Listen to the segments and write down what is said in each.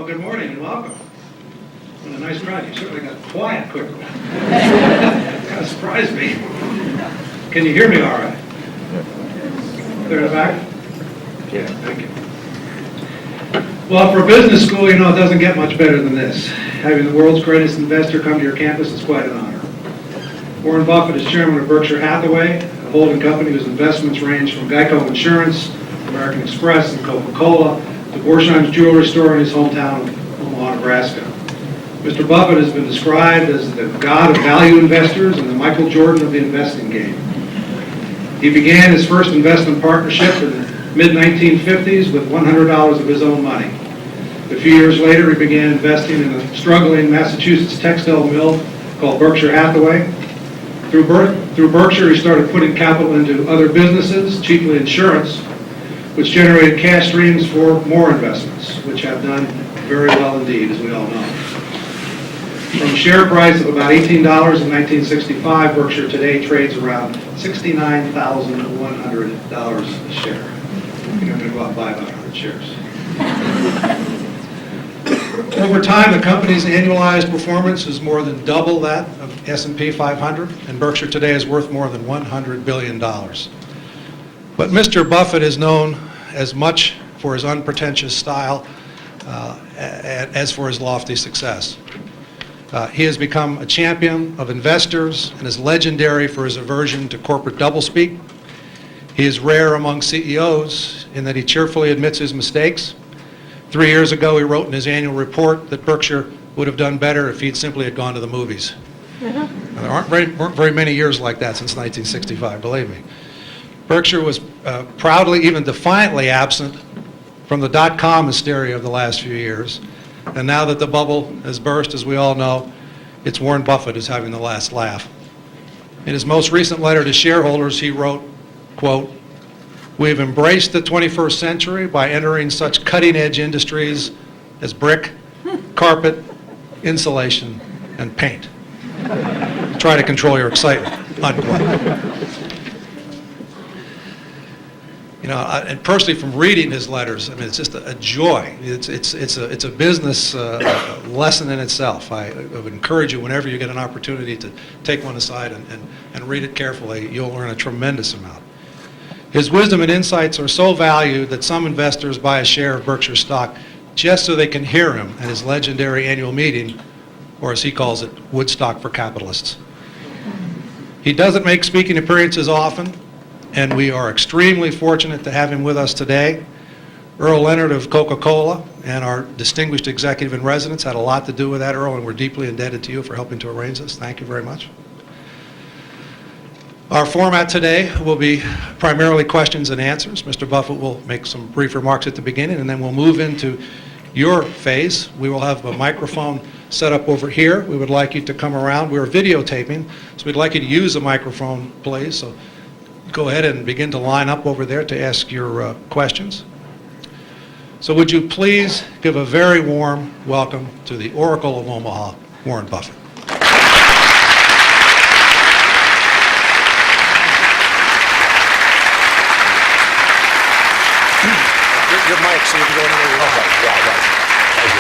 good morning and welcome. What a nice crowd. You certainly got quiet quickly. Kind of surprised me. Can you hear me all right? Clear in the back? Yeah, thank you. Well, for a business school, you know, it doesn't get much better than this. Having the world's greatest investor come to your campus is quite an honor. Warren Buffett is chairman of Berkshire Hathaway, a holding company whose investments range from Geico Insurance, American Express, and Coca-Cola, to Borsheim's jewelry store in his hometown of Omaha, Nebraska. Mr. Buffett has been described as the god of value investors and the Michael Jordan of the investing game. He began his first investment partnership in the mid-1950s with $100 of his own money. A few years later, he began investing in a struggling Massachusetts textile mill called Berkshire Hathaway. Through Berkshire, he started putting capital into other businesses, chiefly insurance, which generated cash streams for more investments, which have done very well indeed, as we all know. From a share price of about $18 in 1965, Berkshire today trades around $69,100 a share. I think I'm going to go out and buy about 100 shares. Over time, the company's annualized performance is more than double that of S&P 500, and Berkshire today is worth more than $100 billion. But Mr. Buffett is known as much for his unpretentious style as for his lofty success. He has become a champion of investors and is legendary for his aversion to corporate doublespeak. He is rare among CEOs in that he cheerfully admits his mistakes. 3 years ago, he wrote in his annual report that Berkshire would have done better if he'd simply had gone to the movies. Now, there weren't very many years like that since 1965, believe me. Berkshire was proudly, even defiantly absent from the dot-com hysteria of the last few years. And now that the bubble has burst, as we all know, it's Warren Buffett who's having the last laugh. In his most recent letter to shareholders, he wrote, quote, "We have embraced the 21st century by entering such cutting-edge industries as brick, carpet, insulation, and paint. Try to control your excitement," unquote. You know, and personally, from reading his letters, I mean, it's just a joy. It's a business lesson in itself. I would encourage you, whenever you get an opportunity, to take one aside and read it carefully. You'll learn a tremendous amount. His wisdom and insights are so valued that some investors buy a share of Berkshire stock just so they can hear him at his legendary annual meeting, or as he calls it, Woodstock for capitalists. He doesn't make speaking appearances often, and we are extremely fortunate to have him with us today. Earl Leonard of Coca-Cola and our distinguished executive in residence had a lot to do with that, Earl, and we're deeply indebted to you for helping to arrange this. Thank you very much. Our format today will be primarily questions and answers. Mr. Buffett will make some brief remarks at the beginning, and then we'll move into your phase. We will have a microphone set up over here. We would like you to come around. We're videotaping, so we'd like you to use the microphone, please. So go ahead and begin to line up over there to ask your questions. So would you please give a very warm welcome to the Oracle of Omaha, Warren Buffett. Your mic, so you can go anywhere you want. Yeah, right. Thank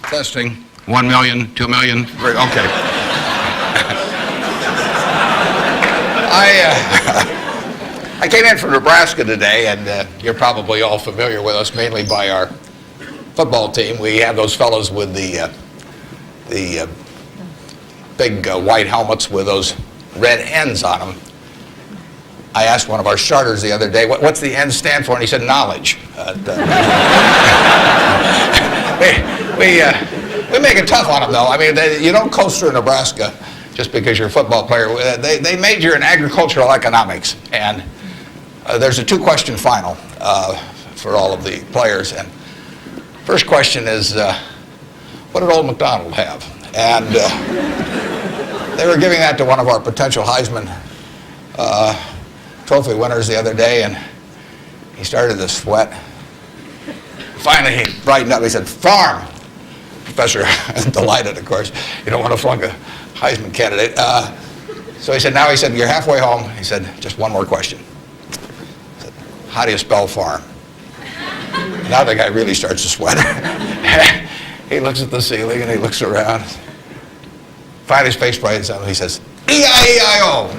you. Testing. 1 million, 2 million. Great. Okay. I came in from Nebraska today, and you're probably all familiar with us, mainly by our football team. We have those fellows with the big white helmets with those red ends on them. I asked one of our starters the other day, what's the N stand for? And he said, knowledge. We make it tough on them, though. I mean, you don't coast through Nebraska just because you're a football player. They major in agricultural economics. And there's a two-question final for all of the players. And first question is, what did old MacDonald have? And they were giving that to one of our potential Heisman Trophy winners the other day, and he started to sweat. Finally, he brightened up. He said, farm. Professor, delighted, of course. You don't want to flunk a Heisman candidate. So he said, you're halfway home. He said, just one more question. He said, how do you spell farm? now the guy really starts to sweat. He looks at the ceiling and he looks around. Finally his face brightens up and he says, E-I-E-I-O.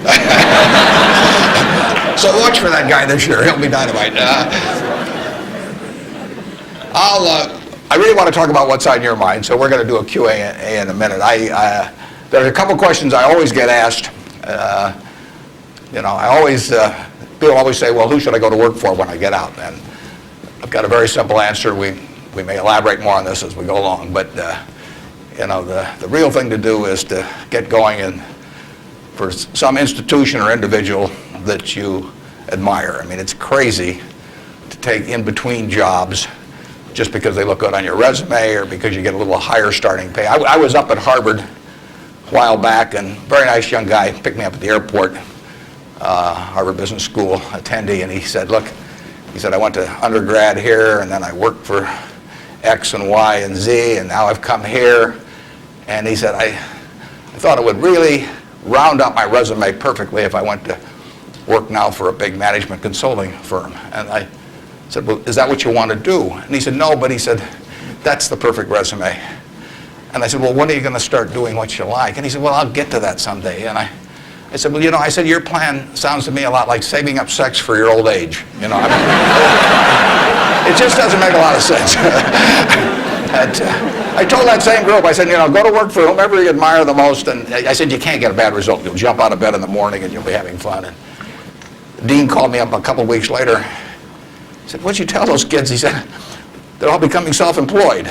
So watch for that guy this year. He'll be dynamite. I really want to talk about what's on your mind, so we're going to do a Q&A in a minute. There's a couple questions I always get asked. People always say, well, who should I go to work for when I get out? And I've got a very simple answer. We may elaborate more on this as we go along, but the real thing to do is to get going in for some institution or individual that you admire. I mean, it's crazy to take in between jobs just because they look good on your resume or because you get a little higher starting pay. I was up at Harvard a while back, and a very nice young guy picked me up at the airport, Harvard Business School attendee, and he said, look, I went to undergrad here, and then I worked for X and Y and Z, and now I've come here. And he said, I thought it would really round up my resume perfectly if I went to work now for a big management consulting firm. And I said, well, is that what you want to do? And he said, no, but he said, that's the perfect resume. And I said, well, when are you going to start doing what you like? And he said, well, I'll get to that someday. And I said, well, your plan sounds to me a lot like saving up sex for your old age. It just doesn't make a lot of sense. I told that same group, I said, go to work for whomever you admire the most. And I said, you can't get a bad result. You'll jump out of bed in the morning and you'll be having fun. And the dean called me up a couple of weeks later. He said, what'd you tell those kids? He said, they're all becoming self-employed.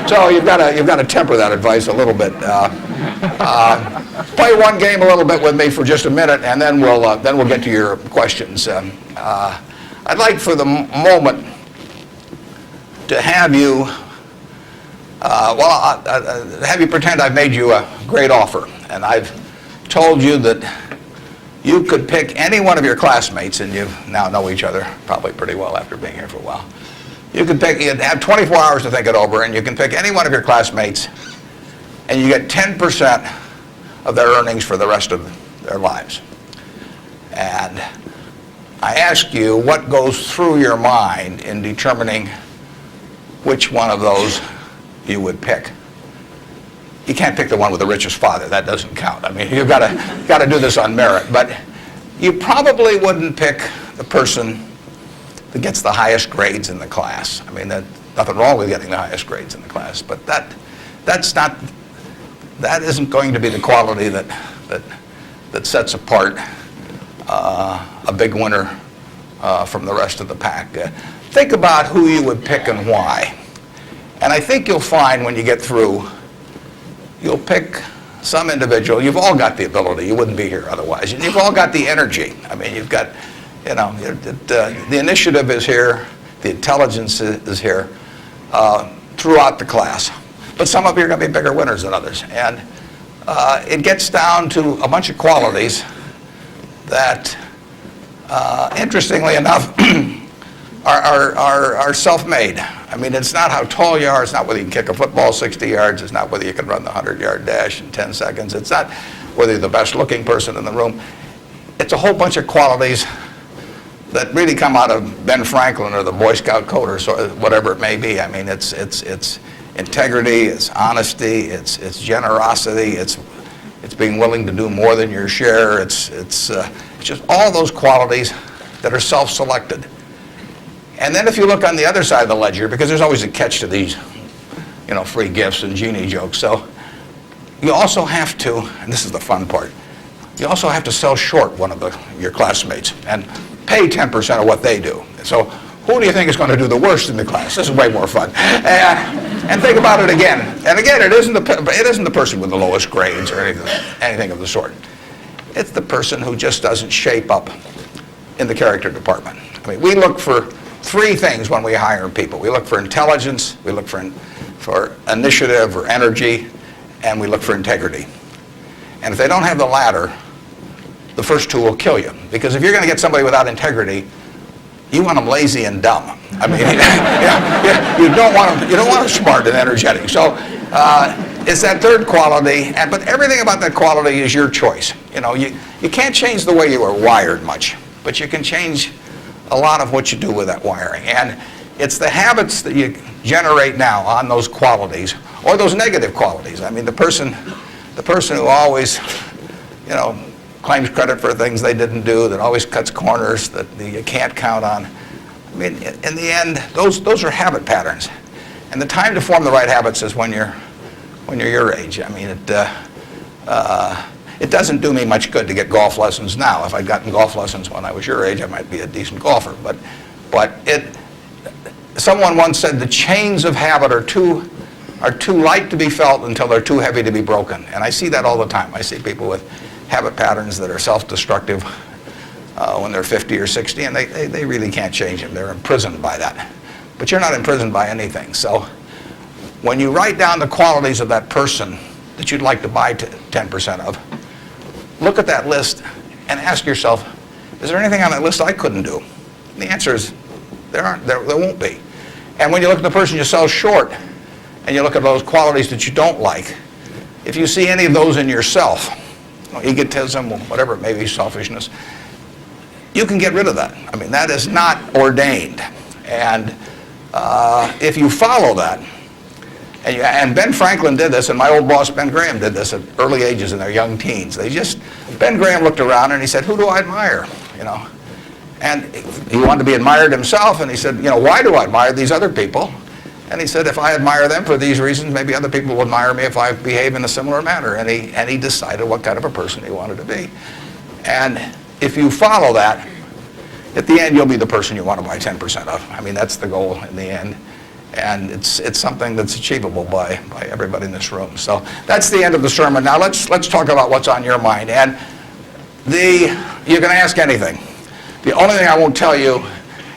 So you've got to temper that advice a little bit. Play one game a little bit with me for just a minute, and then we'll get to your questions. I'd like for the moment to have you, have you pretend I've made you a great offer, and I've told you that you could pick any one of your classmates, and you now know each other probably pretty well after being here for a while. You'd have 24 hours to think it over, and you can pick any one of your classmates, and you get 10% of their earnings for the rest of their lives. And I ask you, what goes through your mind in determining which one of those you would pick? You can't pick the one with the richest father. That doesn't count. I mean, you've got to do this on merit. But you probably wouldn't pick the person that gets the highest grades in the class. I mean, nothing wrong with getting the highest grades in the class, but that isn't going to be the quality that sets apart a big winner from the rest of the pack. Think about who you would pick and why. And I think you'll find when you get through, you'll pick some individual. You've all got the ability. You wouldn't be here otherwise. You've all got the energy. I mean, you've got, the initiative is here. The intelligence is here throughout the class. But some of you are going to be bigger winners than others. And it gets down to a bunch of qualities that, interestingly enough, are self-made. I mean, it's not how tall you are. It's not whether you can kick a football 60 yards. It's not whether you can run the 100-yard dash in 10 seconds. It's not whether you're the best-looking person in the room. It's a whole bunch of qualities that really come out of Ben Franklin or the Boy Scout code or whatever it may be. I mean, it's integrity, it's honesty, it's generosity, it's being willing to do more than your share. It's just all those qualities that are self-selected. And then if you look on the other side of the ledger, because there's always a catch to these, free gifts and genie jokes. So you also have to, and this is the fun part, you also have to sell short one of your classmates and pay 10% of what they do. So who do you think is going to do the worst in the class? This is way more fun. And think about it again. And again, it isn't the person with the lowest grades or anything of the sort. It's the person who just doesn't shape up in the character department. I mean, we look for three things when we hire people. We look for intelligence, we look for initiative or energy, and we look for integrity. And if they don't have the latter, the first two will kill you. Because if you're going to get somebody without integrity, you want them lazy and dumb. I mean, you don't want them smart and energetic. So it's that third quality, but everything about that quality is your choice. You can't change the way you are wired much, but you can change a lot of what you do with that wiring. And it's the habits that you generate now on those qualities, or those negative qualities. I mean, the person who always, claims credit for things they didn't do, that always cuts corners, that you can't count on. I mean, in the end, those are habit patterns. And the time to form the right habits is when you're your age. I mean, it doesn't do me much good to get golf lessons now. If I'd gotten golf lessons when I was your age, I might be a decent golfer. But someone once said the chains of habit are too light to be felt until they're too heavy to be broken. And I see that all the time. I see people with habit patterns that are self-destructive when they're 50 or 60, and they really can't change them. They're imprisoned by that. But you're not imprisoned by anything. So when you write down the qualities of that person that you'd like to buy 10% of, look at that list and ask yourself, is there anything on that list I couldn't do? And the answer is there won't be. And when you look at the person you sell short and you look at those qualities that you don't like, if you see any of those in yourself, egotism, whatever it may be, selfishness, you can get rid of that. I mean, that is not ordained. And if you follow that, and Ben Franklin did this, and my old boss Ben Graham did this at early ages in their young teens. Ben Graham looked around and he said, who do I admire? And he wanted to be admired himself, and he said, why do I admire these other people? And he said, if I admire them for these reasons, maybe other people will admire me if I behave in a similar manner. And he decided what kind of a person he wanted to be. And if you follow that, at the end, you'll be the person you want to buy 10% of. I mean, that's the goal in the end. And it's something that's achievable by everybody in this room. So that's the end of the sermon. Now let's talk about what's on your mind. And you can ask anything. The only thing I won't tell you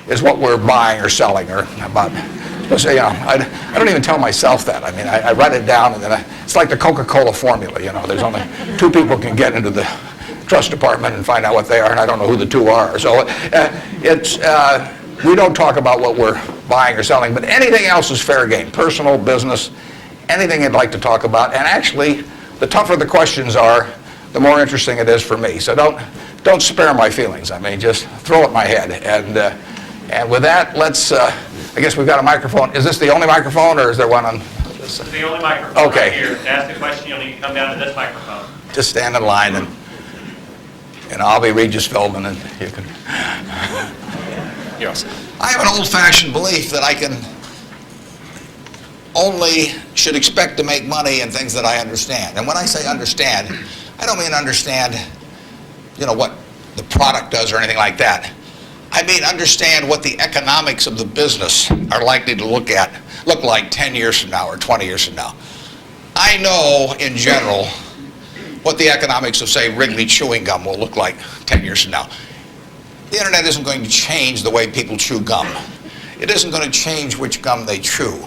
is what we're buying or selling or about. I don't even tell myself that. I mean, I write it down, and then it's like the Coca-Cola formula. There's only 2 people can get into the trust department and find out what they are, and I don't know who the 2 are. So we don't talk about what we're buying or selling, but anything else is fair game. Personal, business, anything you'd like to talk about. And actually, the tougher the questions are, the more interesting it is for me. So don't spare my feelings. I mean, just throw at my head. And with that, let's. I guess we've got a microphone. Is this the only microphone, or is there one on this? This is the only microphone. Okay. Right here. To ask a question, you'll need to come down to this microphone. Just stand in line, and I'll be Regis Philbin, and you can. Yes. I have an old-fashioned belief that I should expect to make money in things that I understand. And when I say understand, I don't mean understand, what the product does or anything like that. I mean understand what the economics of the business are likely to look like 10 years from now or 20 years from now. I know, in general, what the economics of, say, Wrigley chewing gum will look like 10 years from now. The internet isn't going to change the way people chew gum. It isn't going to change which gum they chew.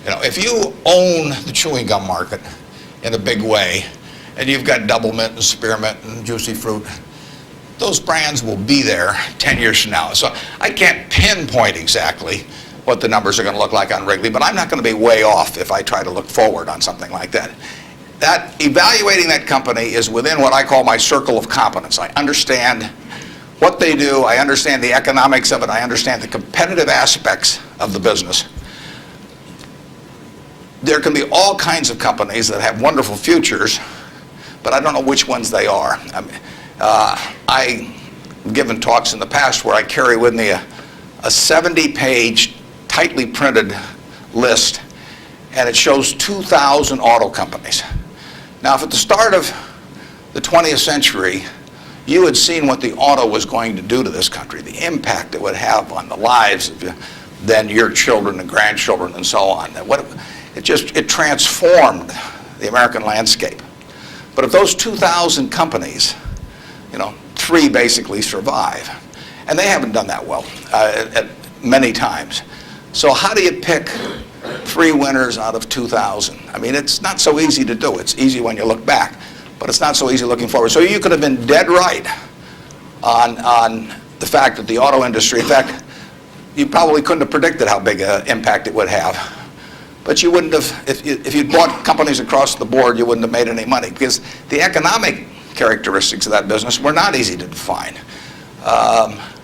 If you own the chewing gum market in a big way, and you've got Double Mint and Spearmint and Juicy Fruit, those brands will be there 10 years from now. So I can't pinpoint exactly what the numbers are going to look like on Wrigley, but I'm not going to be way off if I try to look forward on something like that. That evaluating that company is within what I call my circle of competence. I understand what they do, I understand the economics of it, I understand the competitive aspects of the business. There can be all kinds of companies that have wonderful futures, but I don't know which ones they are. I've given talks in the past where I carry with me a 70-page, tightly printed list, and it shows 2,000 auto companies. Now, if at the start of the 20th century, you had seen what the auto was going to do to this country, the impact it would have on the lives of then your children and grandchildren and so on. It transformed the American landscape. But of those 2,000 companies, 3 basically survive. And they haven't done that well many times. So how do you pick 3 winners out of 2,000? I mean, it's not so easy to do. It's easy when you look back, but it's not so easy looking forward. So you could have been dead right on the fact that the auto industry, in fact, you probably couldn't have predicted how big an impact it would have. But you wouldn't have, if you'd bought companies across the board, you wouldn't have made any money, because the economic characteristics of that business were not easy to define.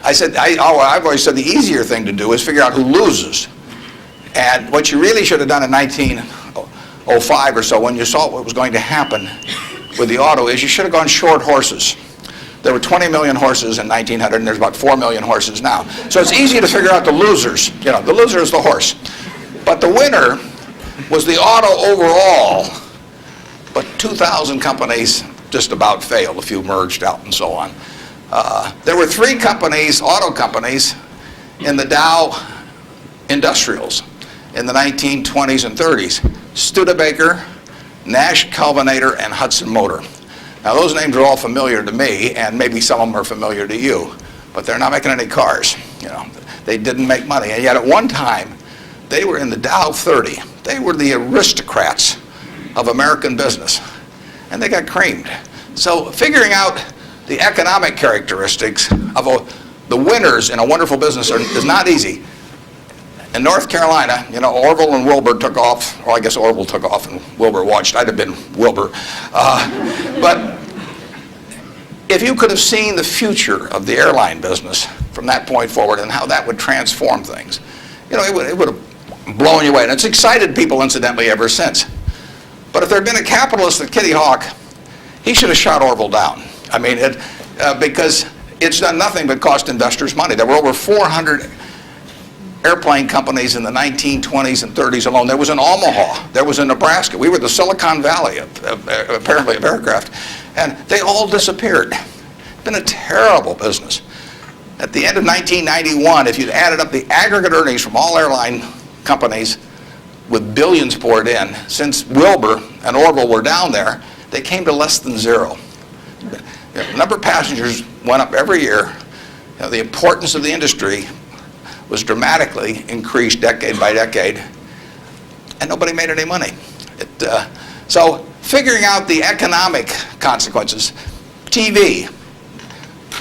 I've always said the easier thing to do is figure out who loses. And what you really should have done in 1905 or so, when you saw what was going to happen with the auto, is you should have gone short horses. There were 20 million horses in 1900, and there's about 4 million horses now. So it's easy to figure out the losers. You know, the loser is the horse. But the winner was the auto overall. But 2,000 companies just about failed. A few merged out and so on. There were 3 companies, auto companies, in the Dow Industrials in the 1920s and 30s. Studebaker, Nash Kelvinator, and Hudson Motor. Now those names are all familiar to me, and maybe some of them are familiar to you, but they're not making any cars. You know, they didn't make money, and yet at one time they were in the Dow 30. They were the aristocrats of American business, and they got creamed. So figuring out the economic characteristics of the winners in a wonderful business is not easy. In North Carolina, you know, Orville and Wilbur took off, or I guess Orville took off and Wilbur watched. I'd have been Wilbur. But if you could have seen the future of the airline business from that point forward and how that would transform things, you know, it would have blown you away. And it's excited people, incidentally, ever since. But if there had been a capitalist at Kitty Hawk, he should have shot Orville down. I mean, because it's done nothing but cost investors money. There were over 400 airplane companies in the 1920s and 30s alone. There was in Omaha. There was in Nebraska. We were the Silicon Valley, apparently, of aircraft. And they all disappeared. It's been a terrible business. At the end of 1991, if you'd added up the aggregate earnings from all airline companies with billions poured in, since Wilbur and Orville were down there, they came to less than zero. The number of passengers went up every year. You know, the importance of the industry was dramatically increased decade by decade, and nobody made any money. So figuring out the economic consequences. TV,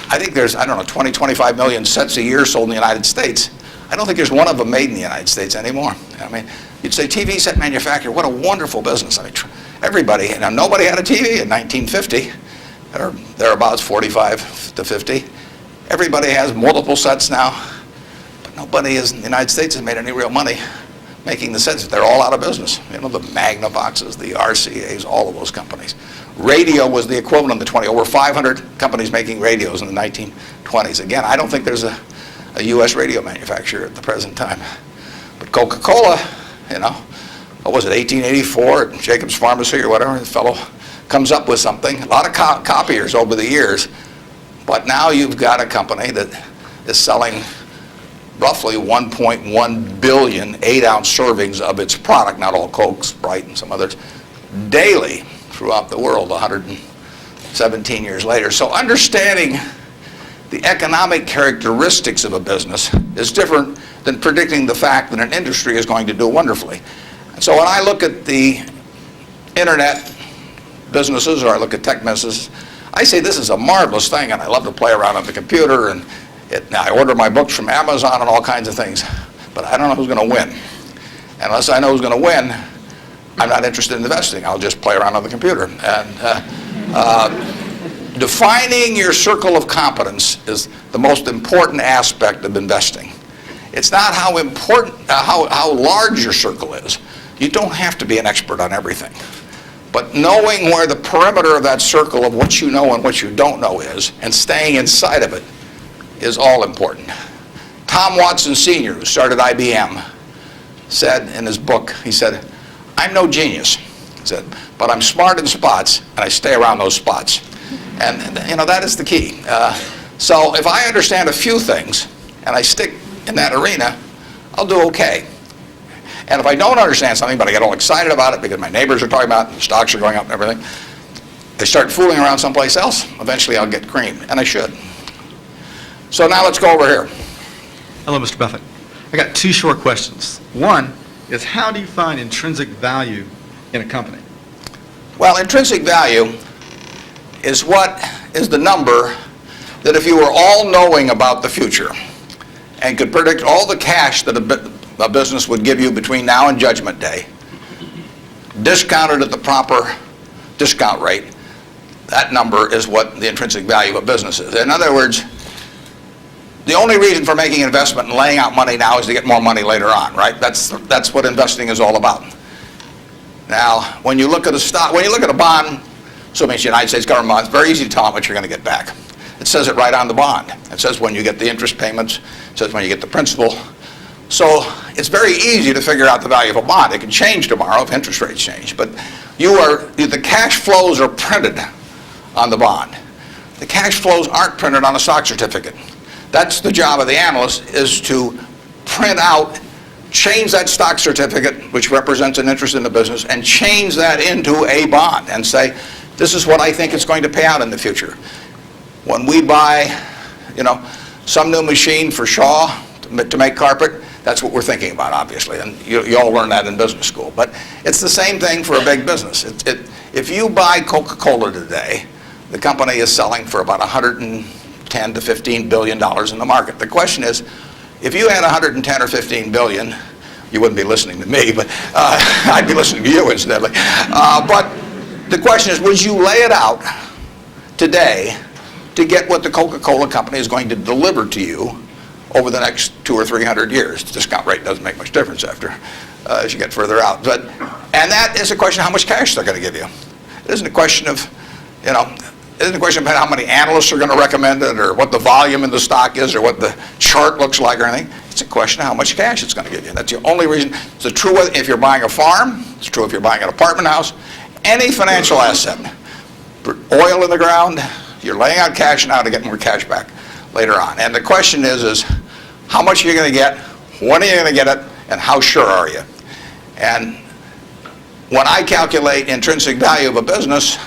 I think there's, 20, 25 million sets a year sold in the United States. I don't think there's one of them made in the United States anymore. I mean, you'd say TV set manufacturer, what a wonderful business. I mean, everybody, nobody had a TV in 1950, or thereabouts, 45 to 50. Everybody has multiple sets now. Nobody in the United States has made any real money making the sets. They're all out of business. You know, the Magnavoxes, the RCAs, all of those companies. Radio was the equivalent of the 20. Over 500 companies making radios in the 1920s. Again, I don't think there's a U.S. radio manufacturer at the present time. But Coca-Cola, you know, what was it, 1884 at Jacobs Pharmacy or whatever, the fellow comes up with something. A lot of copiers over the years. But now you've got a company that is selling roughly 1.1 billion 8-ounce servings of its product, not all Coke, Sprite, and some others, daily throughout the world 117 years later. So understanding the economic characteristics of a business is different than predicting the fact that an industry is going to do wonderfully. And so when I look at the internet businesses, or I look at tech businesses, I say this is a marvelous thing, and I love to play around on the computer, and now I order my books from Amazon and all kinds of things, but I don't know who's going to win. And unless I know who's going to win, I'm not interested in investing. I'll just play around on the computer. And defining your circle of competence is the most important aspect of investing. It's not how important, how large your circle is. You don't have to be an expert on everything. But knowing where the perimeter of that circle of what you know and what you don't know is, and staying inside of it, is all important. Tom Watson Sr., who started IBM, said in his book, he said, I'm no genius, he said, but I'm smart in spots, and I stay around those spots. And you know, that is the key. So if I understand a few things, and I stick in that arena, I'll do okay. And if I don't understand something, but I get all excited about it because my neighbors are talking about it, and the stocks are going up and everything, I start fooling around someplace else, eventually I'll get creamed, and I should. So now let's go over here. Hello, Mr. Buffett. I got 2 short questions. One is, how do you find intrinsic value in a company? Well, intrinsic value is what is the number that if you were all-knowing about the future and could predict all the cash that a business would give you between now and Judgment Day, discounted at the proper discount rate, that number is what the intrinsic value of a business is. In other words, the only reason for making an investment and laying out money now is to get more money later on, right? That's what investing is all about. Now, when you look at a stock, when you look at a bond, assuming it's the United States government bond, it's very easy to tell how much you're going to get back. It says it right on the bond. It says when you get the interest payments, it says when you get the principal. So it's very easy to figure out the value of a bond. It can change tomorrow if interest rates change, but the cash flows are printed on the bond. The cash flows aren't printed on a stock certificate. That's the job of the analyst, is to print out, change that stock certificate, which represents an interest in the business, and change that into a bond and say, this is what I think it's going to pay out in the future. When we buy, some new machine for Shaw to make carpet, that's what we're thinking about, obviously, and you all learn that in business school. But it's the same thing for a big business. If you buy Coca-Cola today, the company is selling for about $110 to $15 billion in the market. The question is, if you had 110 or 15 billion, you wouldn't be listening to me, but I'd be listening to you incidentally. But the question is, would you lay it out today to get what the Coca-Cola company is going to deliver to you over the next 200 or 300 years? The discount rate doesn't make much difference as you get further out. And that is a question of how much cash they're going to give you. It isn't a question of, it isn't a question of how many analysts are going to recommend it or what the volume in the stock is or what the chart looks like or anything. It's a question of how much cash it's going to give you. That's the only reason. It's true if you're buying a farm. It's true if you're buying an apartment house. Any financial asset. Oil in the ground, you're laying out cash now to get more cash back later on. And the question is how much are you going to get, when are you going to get it, and how sure are you? And when I calculate intrinsic value of a business,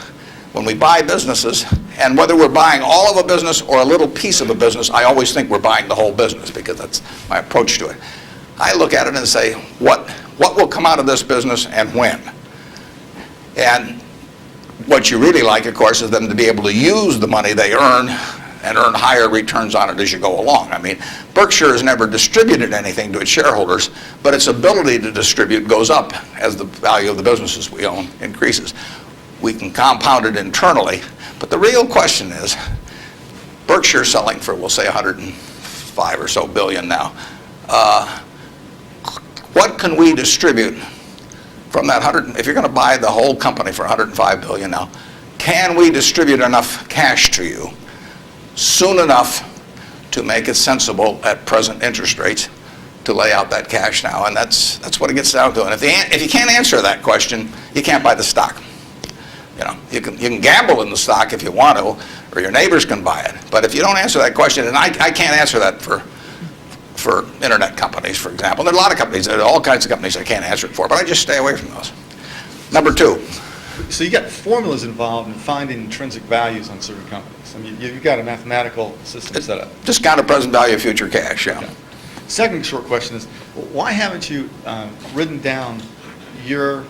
when we buy businesses, and whether we're buying all of a business or a little piece of a business, I always think we're buying the whole business because that's my approach to it. I look at it and say, what will come out of this business and when? And what you really like, of course, is them to be able to use the money they earn and earn higher returns on it as you go along. I mean, Berkshire has never distributed anything to its shareholders, but its ability to distribute goes up as the value of the businesses we own increases. We can compound it internally, but the real question is, Berkshire selling for, we'll say, 105 or so billion now. What can we distribute from that 100? If you're going to buy the whole company for 105 billion now, can we distribute enough cash to you soon enough to make it sensible at present interest rates to lay out that cash now? And that's what it gets down to. And if you can't answer that question, you can't buy the stock. You can gamble in the stock if you want to, or your neighbors can buy it. But if you don't answer that question, and I can't answer that for internet companies, for example. There are a lot of companies, there are all kinds of companies I can't answer it for, but I just stay away from those. Number two. So you got formulas involved in finding intrinsic values on certain companies. I mean, you've got a mathematical system set up. Discounted present value of future cash, yeah. Okay. Second short question is, why haven't you written down your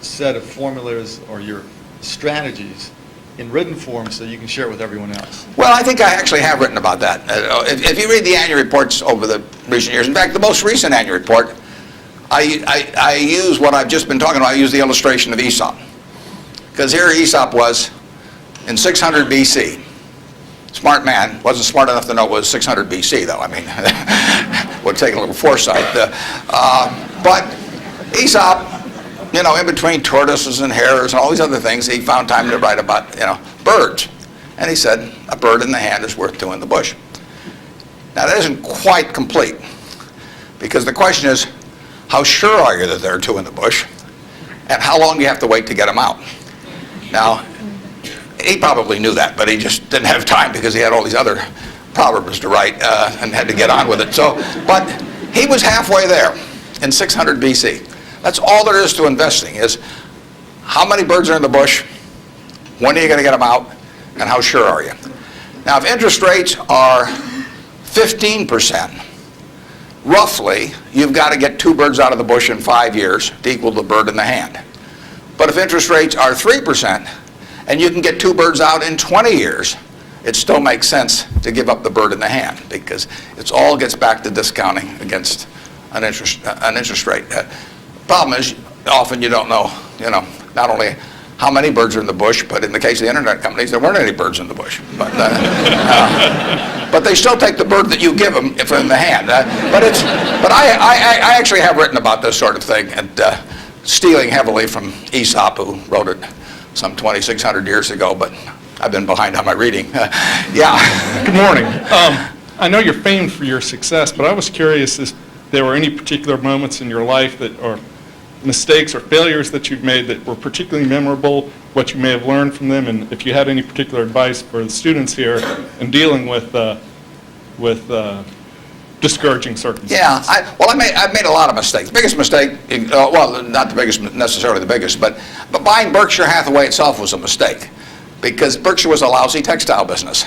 set of formulas or your strategies in written form so you can share it with everyone else? Well, I think I actually have written about that. If you read the annual reports over the recent years, in fact, the most recent annual report, I use what I've just been talking about. I use the illustration of Aesop. Because here Aesop was in 600 BC. Smart man, wasn't smart enough to know it was 600 BC, though. I mean, would take a little foresight. But Aesop, in between tortoises and hares and all these other things, he found time to write about, birds. And he said, a bird in the hand is worth two in the bush. Now, that isn't quite complete, because the question is, how sure are you that there are two in the bush? And how long do you have to wait to get them out? Now, he probably knew that, but he just didn't have time because he had all these other proverbs to write and had to get on with it. But he was halfway there in 600 BC. That's all there is to investing, is how many birds are in the bush, when are you going to get them out, and how sure are you? Now, if interest rates are 15%, roughly, you've got to get two birds out of the bush in 5 years to equal the bird in the hand. But if interest rates are 3%, and you can get two birds out in 20 years, it still makes sense to give up the bird in the hand, because it all gets back to discounting against an interest rate. Problem is, often you don't know, not only how many birds are in the bush, but in the case of the internet companies, there weren't any birds in the bush. But but they still take the bird that you give them from the hand. But I actually have written about this sort of thing, and stealing heavily from Aesop, who wrote it some 2,600 years ago, but I've been behind on my reading. Yeah. Good morning. I know you're famed for your success, but I was curious if there were any particular moments in your life that, or mistakes or failures that you've made that were particularly memorable, what you may have learned from them, and if you had any particular advice for the students here in dealing with discouraging circumstances. Yeah, I've made a lot of mistakes. Biggest mistake, well, not the biggest, necessarily the biggest, but buying Berkshire Hathaway itself was a mistake, because Berkshire was a lousy textile business,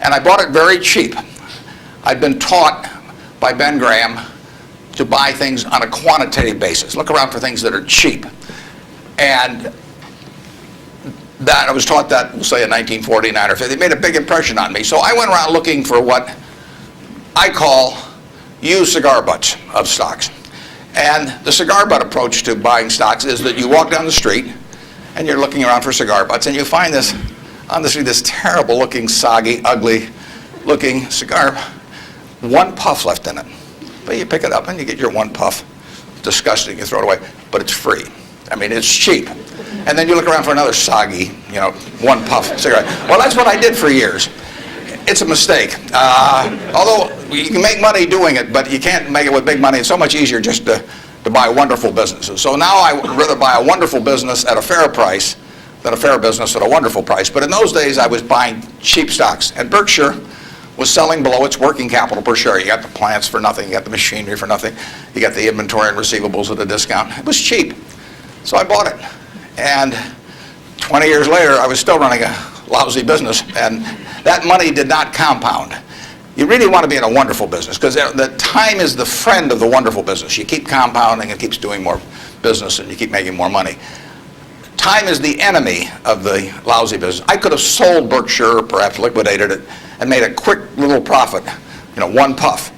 and I bought it very cheap. I'd been taught by Ben Graham to buy things on a quantitative basis. Look around for things that are cheap. And that I was taught that, we'll say in 1949 or 50. It made a big impression on me. So I went around looking for what I call used cigar butts of stocks. And the cigar butt approach to buying stocks is that you walk down the street and you're looking around for cigar butts, and you find this on the street, this terrible looking, soggy, ugly looking cigar, one puff left in it. But you pick it up and you get your one puff. Disgusting, you throw it away, but it's free. I mean, it's cheap. And then you look around for another soggy, one puff cigarette. Well, that's what I did for years. It's a mistake. Although you can make money doing it, but you can't make it with big money. It's so much easier just to buy wonderful businesses. So now I would rather buy a wonderful business at a fair price than a fair business at a wonderful price. But in those days, I was buying cheap stocks. And Berkshire was selling below its working capital per share. You got the plants for nothing, you got the machinery for nothing, you got the inventory and receivables at a discount. It was cheap. So I bought it. And 20 years later, I was still running a lousy business, and that money did not compound. You really want to be in a wonderful business, because the time is the friend of the wonderful business. You keep compounding, it keeps doing more business, and you keep making more money. Time is the enemy of the lousy business. I could have sold Berkshire, perhaps liquidated it, and made a quick little profit, one puff.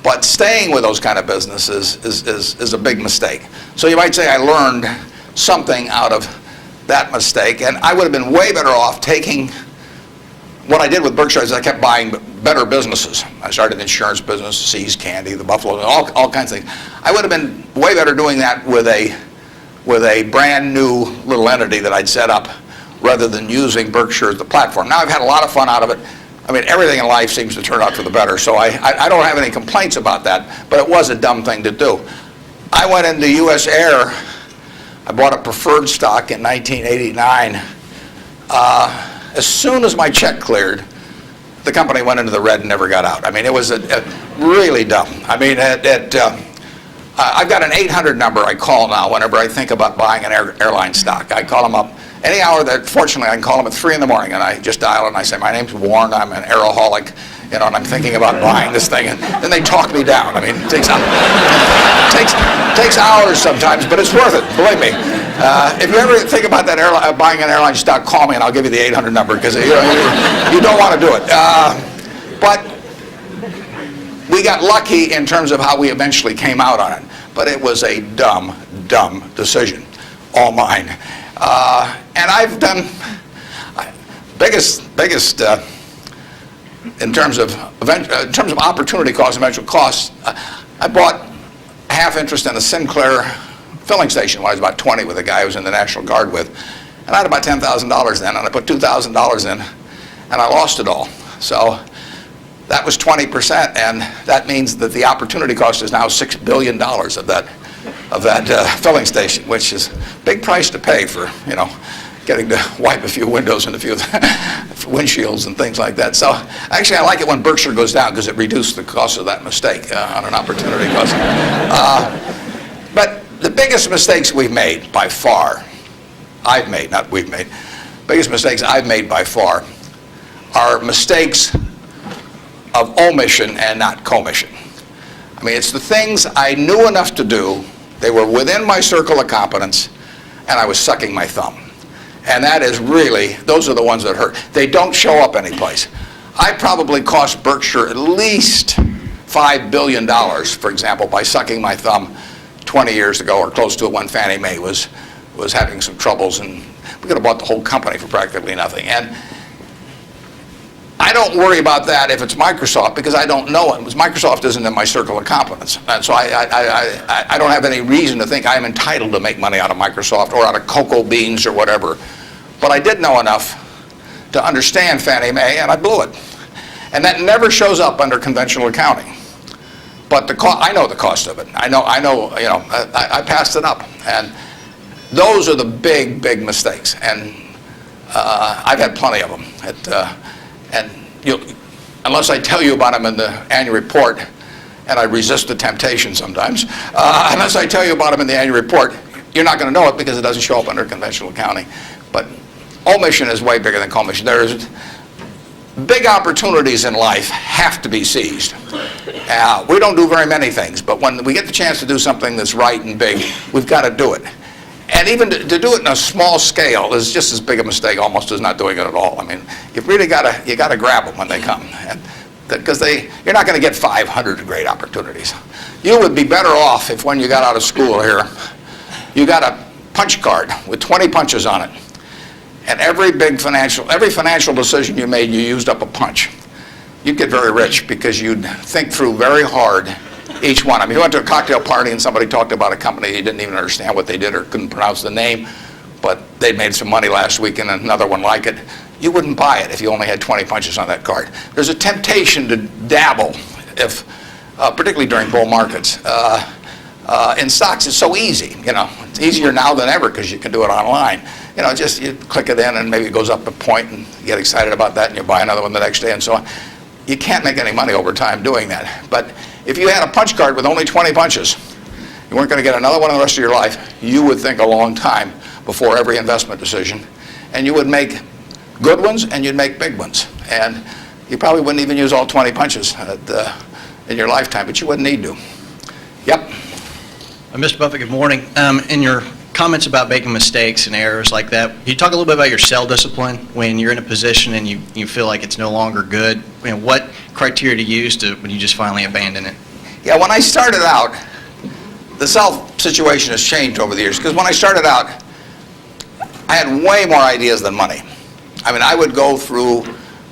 But staying with those kind of businesses is a big mistake. So you might say I learned something out of that mistake, and I would have been way better off taking what I did with Berkshire is I kept buying better businesses. I started an insurance business, See's Candy, the Buffalo, all kinds of things. I would have been way better doing that with a brand new little entity that I'd set up rather than using Berkshire as the platform. Now I've had a lot of fun out of it. I mean, everything in life seems to turn out for the better, so I don't have any complaints about that, but it was a dumb thing to do. I went into U.S. Air. I bought a preferred stock in 1989. As soon as my check cleared, the company went into the red and never got out. I mean, it was really dumb. I mean, I've got an 800 number I call now whenever I think about buying an airline stock. I call them up any hour that, fortunately, I can call them at 3 in the morning, and I just dial and I say, my name's Warren, I'm an aeroholic, and I'm thinking about buying this thing, and then they talk me down. I mean, it takes hours sometimes, but it's worth it, believe me. If you ever think about that buying an airline stock, call me and I'll give you the 800 number, because you don't want to do it. But we got lucky in terms of how we eventually came out on it. But it was a dumb decision, all mine. And I've done biggest in terms of opportunity cost, eventual costs. I bought half interest in a Sinclair filling station when I was about 20 with a guy I was in the National Guard with, and I had about $10,000 then, and I put $2,000 in, and I lost it all. So that was 20%, and that means that the opportunity cost is now $6 billion of that filling station, which is a big price to pay for, getting to wipe a few windows and a few windshields and things like that. So actually, I like it when Berkshire goes down, because it reduced the cost of that mistake on an opportunity cost. But the biggest mistakes we've made by far, biggest mistakes I've made by far are mistakes of omission and not commission. I mean, it's the things I knew enough to do, they were within my circle of competence, and I was sucking my thumb. And that is really, those are the ones that hurt. They don't show up anyplace. I probably cost Berkshire at least $5 billion, for example, by sucking my thumb 20 years ago, or close to it, when Fannie Mae was having some troubles, and we could have bought the whole company for practically nothing. And I don't worry about that if it's Microsoft because I don't know it. Because Microsoft isn't in my circle of competence. And so I don't have any reason to think I'm entitled to make money out of Microsoft or out of cocoa beans or whatever. But I did know enough to understand Fannie Mae, and I blew it. And that never shows up under conventional accounting. But I know the cost of it. I know. You know, I passed it up. And those are the big, big mistakes. And I've had plenty of them. And unless I tell you about them in the annual report, and I resist the temptation sometimes, unless I tell you about them in the annual report, you're not going to know it because it doesn't show up under conventional accounting. But omission is way bigger than commission. There's big opportunities in life have to be seized. We don't do very many things, but when we get the chance to do something that's right and big, we've got to do it. And even to do it in a small scale is just as big a mistake almost as not doing it at all. I mean, you've really got to grab them when they come, because you're not going to get 500 great opportunities. You would be better off if when you got out of school here, you got a punch card with 20 punches on it, and every financial decision you made, you used up a punch. You'd get very rich because you'd think through very hard each one. I mean, you went to a cocktail party and somebody talked about a company, you didn't even understand what they did or couldn't pronounce the name, but they made some money last week and another one like it. You wouldn't buy it if you only had 20 punches on that card. There's a temptation to dabble, particularly during bull markets. In stocks, it's so easy. You know, it's easier now than ever because you can do it online. You know, just you click it in and maybe it goes up a point and you get excited about that and you buy another one the next day and so on. You can't make any money over time doing that. But if you had a punch card with only 20 punches, you weren't going to get another one in the rest of your life, you would think a long time before every investment decision. And you would make good ones and you'd make big ones. And you probably wouldn't even use all 20 punches in your lifetime, but you wouldn't need to. Yep. Mr. Buffett, good morning. In your comments about making mistakes and errors like that, can you talk a little bit about your sell discipline when you're in a position and you feel like it's no longer good? You know, what criteria to use when you just finally abandon it? Yeah, when I started out, the sell situation has changed over the years, because when I started out, I had way more ideas than money. I mean, I would go through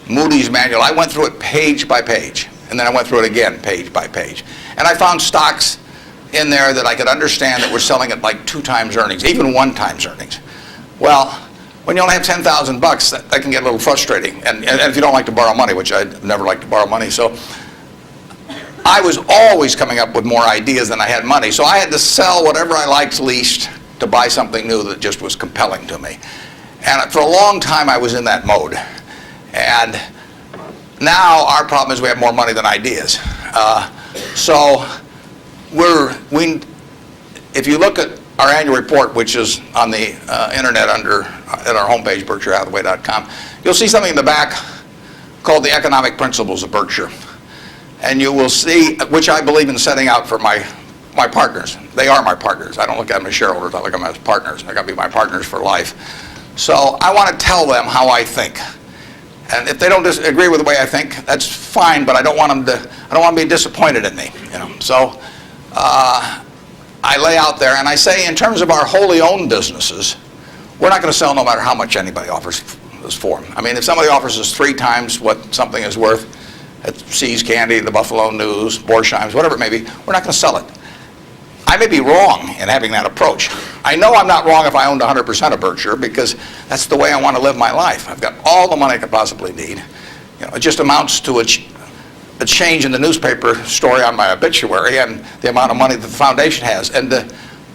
Moody's manual. I went through it page by page, and then I went through it again page by page. And I found stocks in there that I could understand that were selling at like 2 times earnings, even 1 times earnings. Well, when you only have $10,000, that can get a little frustrating. And if you don't like to borrow money, which I never like to borrow money, so I was always coming up with more ideas than I had money. So I had to sell whatever I liked least to buy something new that just was compelling to me. And for a long time, I was in that mode. And now our problem is we have more money than ideas. If you look at our annual report, which is on the internet at our homepage, BerkshireHathaway.com, you'll see something in the back called the Economic Principles of Berkshire. And you will see, which I believe in setting out for my partners. They are my partners. I don't look at them as shareholders. I look at them as partners. They're going to be my partners for life. So I want to tell them how I think. And if they don't agree with the way I think, that's fine. But I don't want them to be disappointed in me. You know. So I lay out there and I say, in terms of our wholly owned businesses, we're not going to sell no matter how much anybody offers us for them. I mean, if somebody offers us 3 times what something is worth at See's Candy, the Buffalo News, Borsheim's, whatever it may be, we're not going to sell it. I may be wrong in having that approach. I know I'm not wrong if I owned 100% of Berkshire, because that's the way I want to live my life. I've got all the money I could possibly need. You know, it just amounts to a change in the newspaper story on my obituary and the amount of money that the foundation has. And to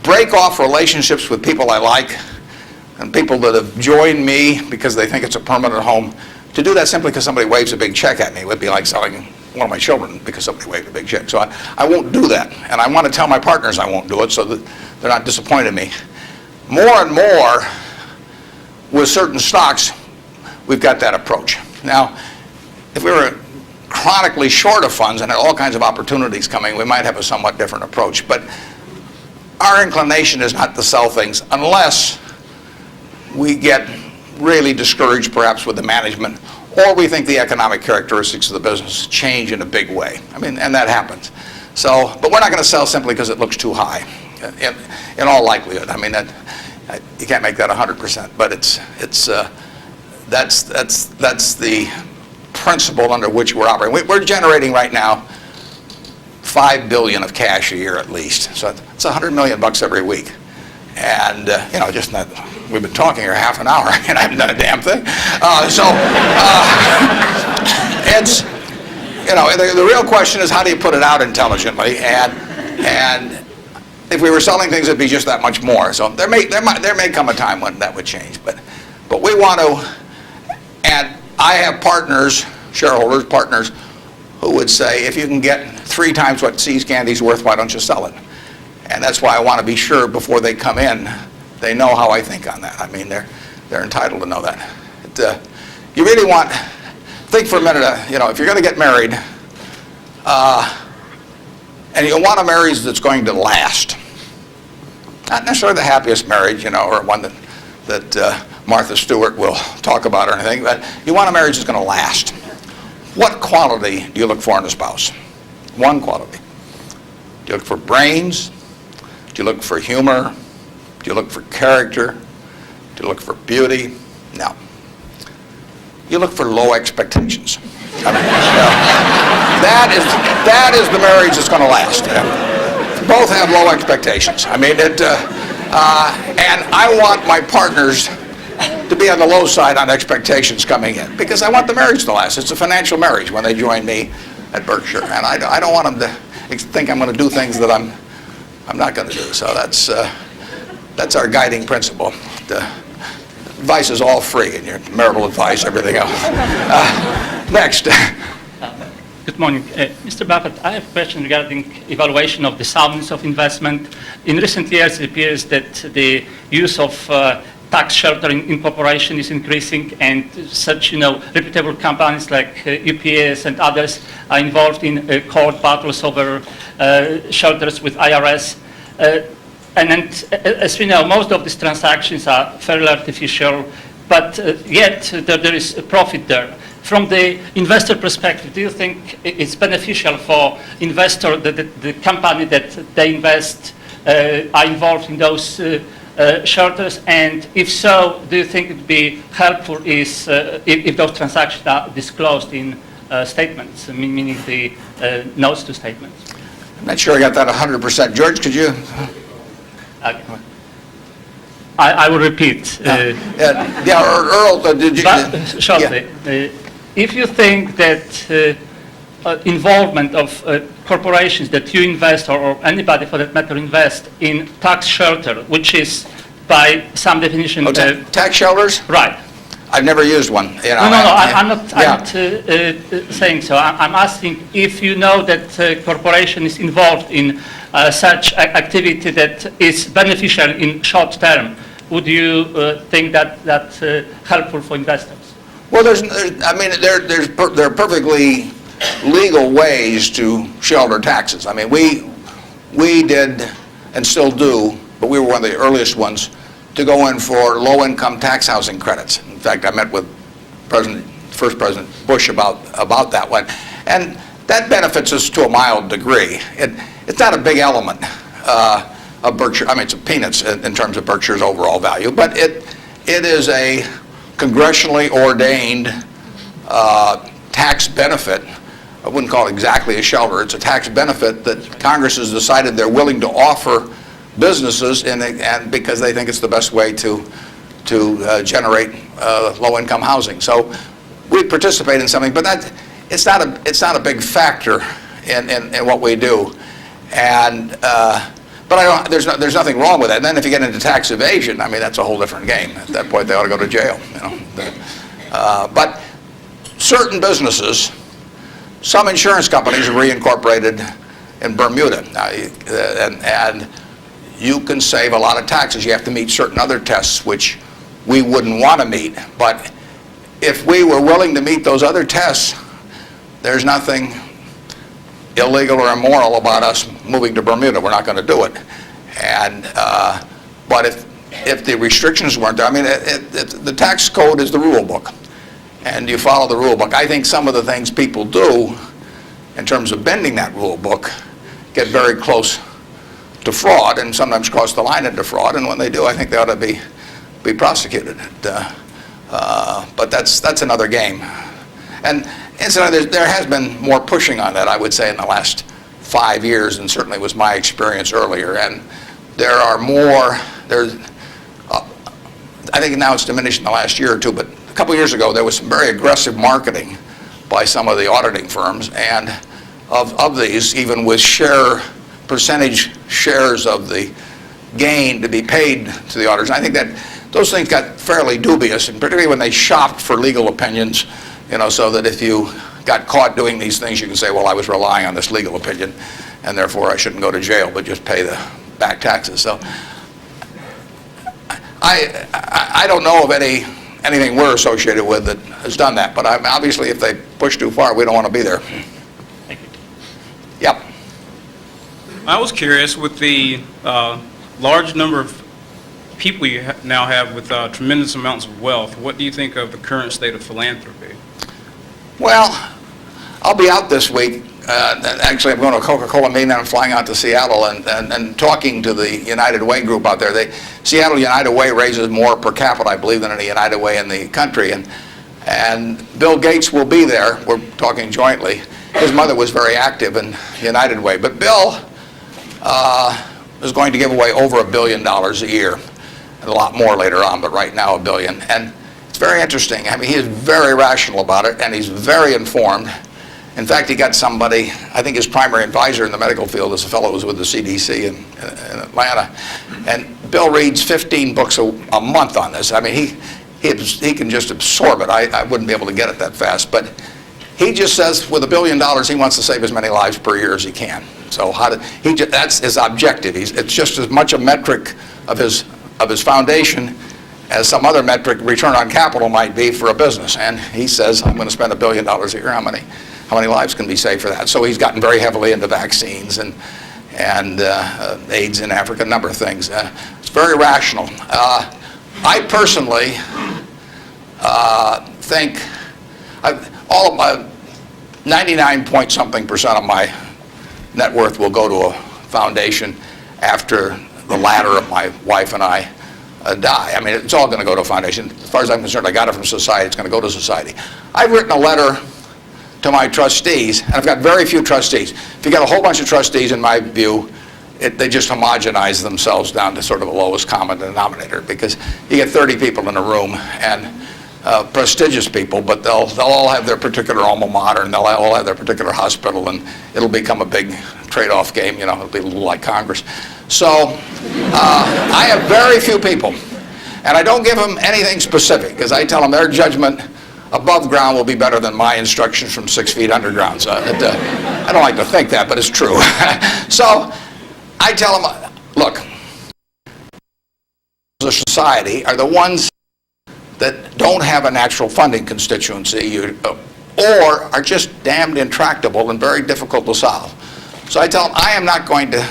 break off relationships with people I like and people that have joined me because they think it's a permanent home, to do that simply because somebody waves a big check at me would be like selling one of my children because somebody waved a big check. So I won't do that. And I want to tell my partners I won't do it so that they're not disappointed in me. More and more with certain stocks, we've got that approach. Now, if we were chronically short of funds and had all kinds of opportunities coming, we might have a somewhat different approach. But our inclination is not to sell things unless we get really discouraged perhaps with the management, or we think the economic characteristics of the business change in a big way. I mean, and that happens. So, but we're not going to sell simply because it looks too high, in all likelihood. I mean, you can't make that 100%, but that's the principle under which we're operating. We're generating right now $5 billion of cash a year at least. So it's $100 million every week. And, just not, we've been talking here half an hour and I haven't done a damn thing. It's, the real question is how do you put it out intelligently? And if we were selling things, it'd be just that much more. So there may come a time when that would change. But we want to, and I have partners, shareholders, partners, who would say, if you can get 3 times what See's Candy's worth, why don't you sell it? And that's why I want to be sure before they come in, they know how I think on that. I mean, they're entitled to know that. You really want, think for a minute, if you're going to get married, and you want a marriage that's going to last. Not necessarily the happiest marriage, or one that Martha Stewart will talk about or anything, but you want a marriage that's going to last. What quality do you look for in a spouse? One quality. Do you look for brains? Do you look for humor? Do you look for character? Do you look for beauty? No. You look for low expectations. I mean, that is the marriage that's going to last. Both have low expectations. I mean, and I want my partners to be on the low side on expectations coming in because I want the marriage to last. It's a financial marriage when they join me at Berkshire, and I don't want them to think I'm going to do things that I'm not going to do. So that's our guiding principle. The advice is all free, and your marital advice, everything else. Next. Good morning. Mr. Buffett, I have a question regarding evaluation of the soundness of investment. In recent years, it appears that the use of tax sheltering in corporation is increasing, and such, reputable companies like UPS and others are involved in court battles over shelters with IRS. As we know, most of these transactions are fairly artificial, but yet there is a profit there. From the investor perspective, do you think it's beneficial for investor that the company that they invest are involved in those shelters? And if so, do you think it would be helpful if those transactions are disclosed in statements, meaning the notes to statements? I'm not sure I got that 100%. George, could you? I will repeat. Earl, did you? Shortly. Yeah. If you think that involvement of corporations that you invest or anybody for that matter invest in tax shelter, which is by some definition... tax shelters? Right. I've never used one. I'm not saying so. I'm asking if you know that corporation is involved in such activity that is beneficial in short term, would you think that that's helpful for investors? Well, there are perfectly legal ways to shelter taxes. I mean, we did and still do, but we were one of the earliest ones to go in for low-income tax housing credits. In fact, I met with first President Bush about that one, and that benefits us to a mild degree. It's not a big element of Berkshire. I mean, it's peanuts in terms of Berkshire's overall value, but it is a congressionally ordained tax benefit. I wouldn't call it exactly a shelter. It's a tax benefit that Congress has decided they're willing to offer businesses, and because they think it's the best way to generate low-income housing. So we participate in something, but it's not a big factor in what we do. And but there's nothing wrong with that. And then if you get into tax evasion, I mean, that's a whole different game. At that point, they ought to go to jail. But certain businesses, some insurance companies are reincorporated in Bermuda, and you can save a lot of taxes. You have to meet certain other tests, which we wouldn't want to meet. But if we were willing to meet those other tests, there's nothing illegal or immoral about us moving to Bermuda. We're not going to do it. And but if the restrictions weren't there, I mean, the tax code is the rule book, and you follow the rule book. I think some of the things people do in terms of bending that rule book get very close to fraud, and sometimes cross the line into fraud. And when they do, I think they ought to be prosecuted. But that's another game. And Incidentally, there has been more pushing on that, I would say, in the last 5 years, and certainly was my experience earlier. And there are more, I think now it's diminished in the last year or two, but a couple years ago there was some very aggressive marketing by some of the auditing firms, and of these, even with percentage shares of the gain to be paid to the auditors. And I think that those things got fairly dubious, and particularly when they shopped for legal opinions, so that if you got caught doing these things, you can say, well, I was relying on this legal opinion, and therefore I shouldn't go to jail, but just pay the back taxes. So I don't know of anything we're associated with that has done that, but obviously if they push too far, we don't want to be there. Thank you. Yep. I was curious, with the large number of people you now have with tremendous amounts of wealth, what do you think of the current state of philanthropy? Well, I'll be out this week. Actually, I'm going to a Coca-Cola meeting, and I'm flying out to Seattle and talking to the United Way group out there. Seattle United Way raises more per capita, I believe, than any United Way in the country. And Bill Gates will be there. We're talking jointly. His mother was very active in United Way. But Bill is going to give away over $1 billion a year. And a lot more later on, but right now $1 billion. And it's very interesting. I mean, he is very rational about it, and he's very informed. In fact, he got somebody, I think his primary advisor in the medical field is a fellow who was with the CDC in Atlanta. And Bill reads 15 books a month on this. I mean, he can just absorb it. I wouldn't be able to get it that fast. But he just says with $1 billion, he wants to save as many lives per year as he can. So that's his objective. It's just as much a metric of his foundation as some other metric, return on capital, might be for a business. And he says, I'm going to spend $1 billion a year. How many lives can be saved for that? So he's gotten very heavily into vaccines and AIDS in Africa, a number of things. It's very rational. I personally think all of my 99-point-something% of my net worth will go to a foundation after the latter of my wife and I die. I mean, it's all going to go to a foundation. As far as I'm concerned, I got it from society. It's going to go to society. I've written a letter to my trustees, and I've got very few trustees. If you got a whole bunch of trustees, in my view, they just homogenize themselves down to sort of a lowest common denominator, because you get 30 people in a room, and prestigious people, but they'll all have their particular alma mater, and they'll all have their particular hospital, and it'll become a big trade-off game. It'll be a little like Congress. So I have very few people, and I don't give them anything specific, because I tell them their judgment above ground will be better than my instructions from 6 feet underground. So I don't like to think that, but it's true. So I tell them, look, the society are the ones that don't have a natural funding constituency or are just damned intractable and very difficult to solve. So I tell them I am not going to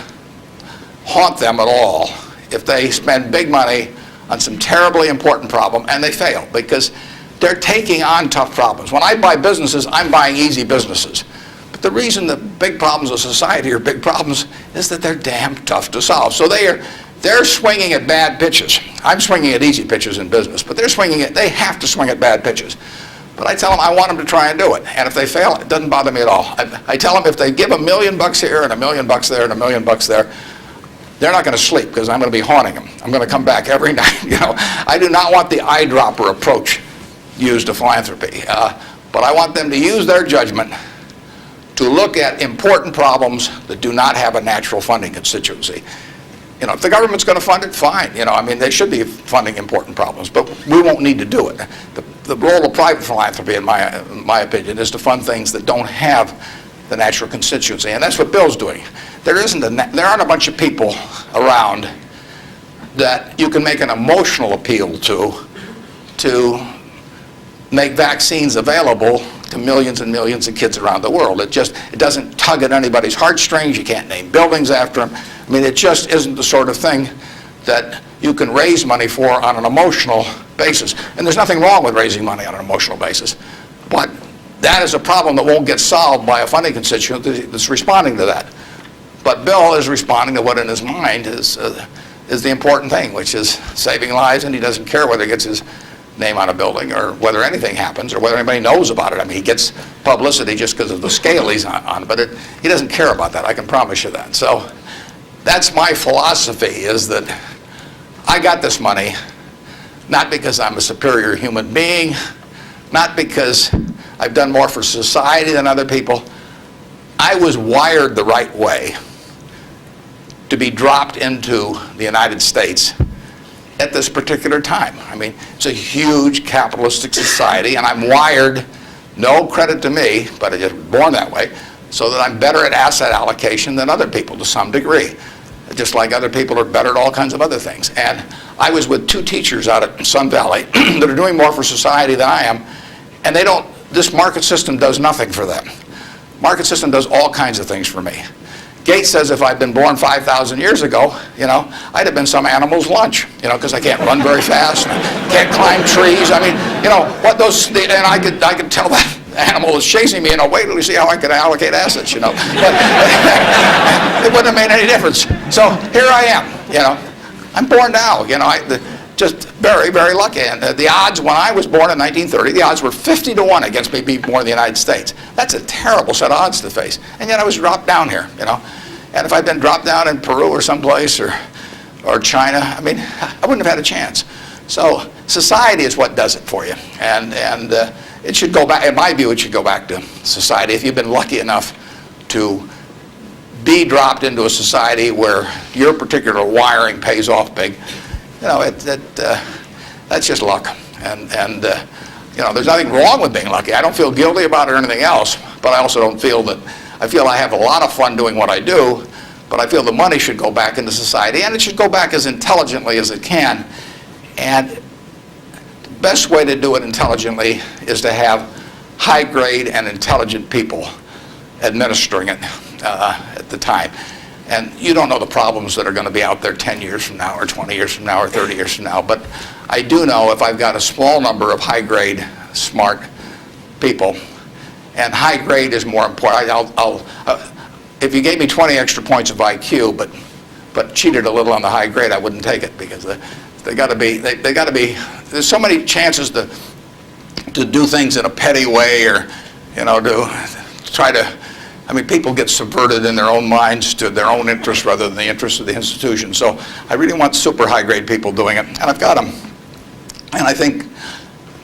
haunt them at all if they spend big money on some terribly important problem and they fail, because they're taking on tough problems. When I buy businesses, I'm buying easy businesses. But the reason the big problems of society are big problems is that they're damn tough to solve. So they're swinging at bad pitches. I'm swinging at easy pitches in business, but they have to swing at bad pitches. But I tell them I want them to try and do it. And if they fail, it doesn't bother me at all. I tell them if they give $1 million here and $1 million there and $1 million there, they're not going to sleep, because I'm going to be haunting them. I'm going to come back every night. I do not want the eyedropper approach used to philanthropy. But I want them to use their judgment to look at important problems that do not have a natural funding constituency. If the government's going to fund it, fine. They should be funding important problems, but we won't need to do it. The role of private philanthropy, in my opinion, is to fund things that don't have the natural constituency, and that's what Bill's doing. There aren't a bunch of people around that you can make an emotional appeal to make vaccines available to millions and millions of kids around the world. It doesn't tug at anybody's heartstrings. You can't name buildings after them. It just isn't the sort of thing that you can raise money for on an emotional basis. And there's nothing wrong with raising money on an emotional basis. But that is a problem that won't get solved by a funding constituent that's responding to that. But Bill is responding to what in his mind is the important thing, which is saving lives, and he doesn't care whether he gets his name on a building, or whether anything happens, or whether anybody knows about it. I mean, he gets publicity just because of the scale he's on, but he doesn't care about that, I can promise you that. So that's my philosophy, is that I got this money not because I'm a superior human being, not because I've done more for society than other people. I was wired the right way to be dropped into the United States at this particular time. I mean, it's a huge capitalistic society, and I'm wired, no credit to me, but I just was born that way, so that I'm better at asset allocation than other people to some degree. Just like other people are better at all kinds of other things. And I was with 2 teachers out at Sun Valley that are doing more for society than I am, and this market system does nothing for them. Market system does all kinds of things for me. Gates says if I'd been born 5,000 years ago, I'd have been some animal's lunch, because I can't run very fast, and I can't climb trees. I mean, and I could tell that animal was chasing me, wait till you see how I could allocate assets, But it wouldn't have made any difference. So here I am, I'm born now, just very, very lucky. And the odds when I was born in 1930, the odds were 50 to 1 against me being born in the United States. That's a terrible set of odds to face. And yet I was dropped down here, And if I'd been dropped down in Peru or someplace or China, I mean, I wouldn't have had a chance. So society is what does it for you. And it should go back, in my view, it should go back to society. If you've been lucky enough to be dropped into a society where your particular wiring pays off big, that's just luck. And there's nothing wrong with being lucky. I don't feel guilty about it or anything else, but I also don't feel that, I feel I have a lot of fun doing what I do, but I feel the money should go back into society, and it should go back as intelligently as it can. And the best way to do it intelligently is to have high-grade and intelligent people administering it at the time. And you don't know the problems that are going to be out there 10 years from now, or 20 years from now, or 30 years from now. But I do know if I've got a small number of high-grade, smart people, and high-grade is more important. If you gave me 20 extra points of IQ, but cheated a little on the high grade, I wouldn't take it, because they got to be. There's so many chances to do things in a petty way, or to try to. I mean, people get subverted in their own minds to their own interests rather than the interests of the institution. So I really want super high-grade people doing it, and I've got them. And I think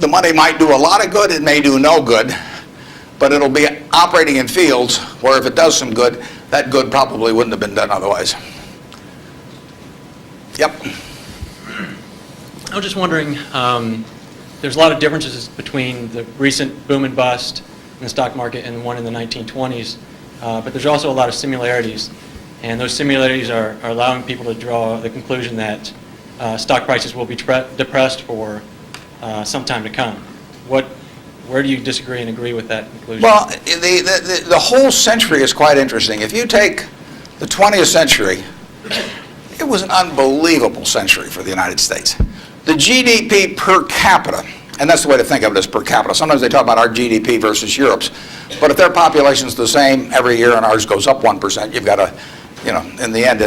the money might do a lot of good, it may do no good, but it'll be operating in fields where if it does some good, that good probably wouldn't have been done otherwise. Yep. I was just wondering, there's a lot of differences between the recent boom and bust in the stock market and the one in the 1920s. But there's also a lot of similarities, and those similarities are allowing people to draw the conclusion that stock prices will be depressed for some time to come. Where do you disagree and agree with that conclusion? Well, the whole century is quite interesting. If you take the 20th century, it was an unbelievable century for the United States. The GDP per capita, and that's the way to think of it, as per capita. Sometimes they talk about our GDP versus Europe's, but if their population's the same every year and ours goes up 1%, you've got to, in the end,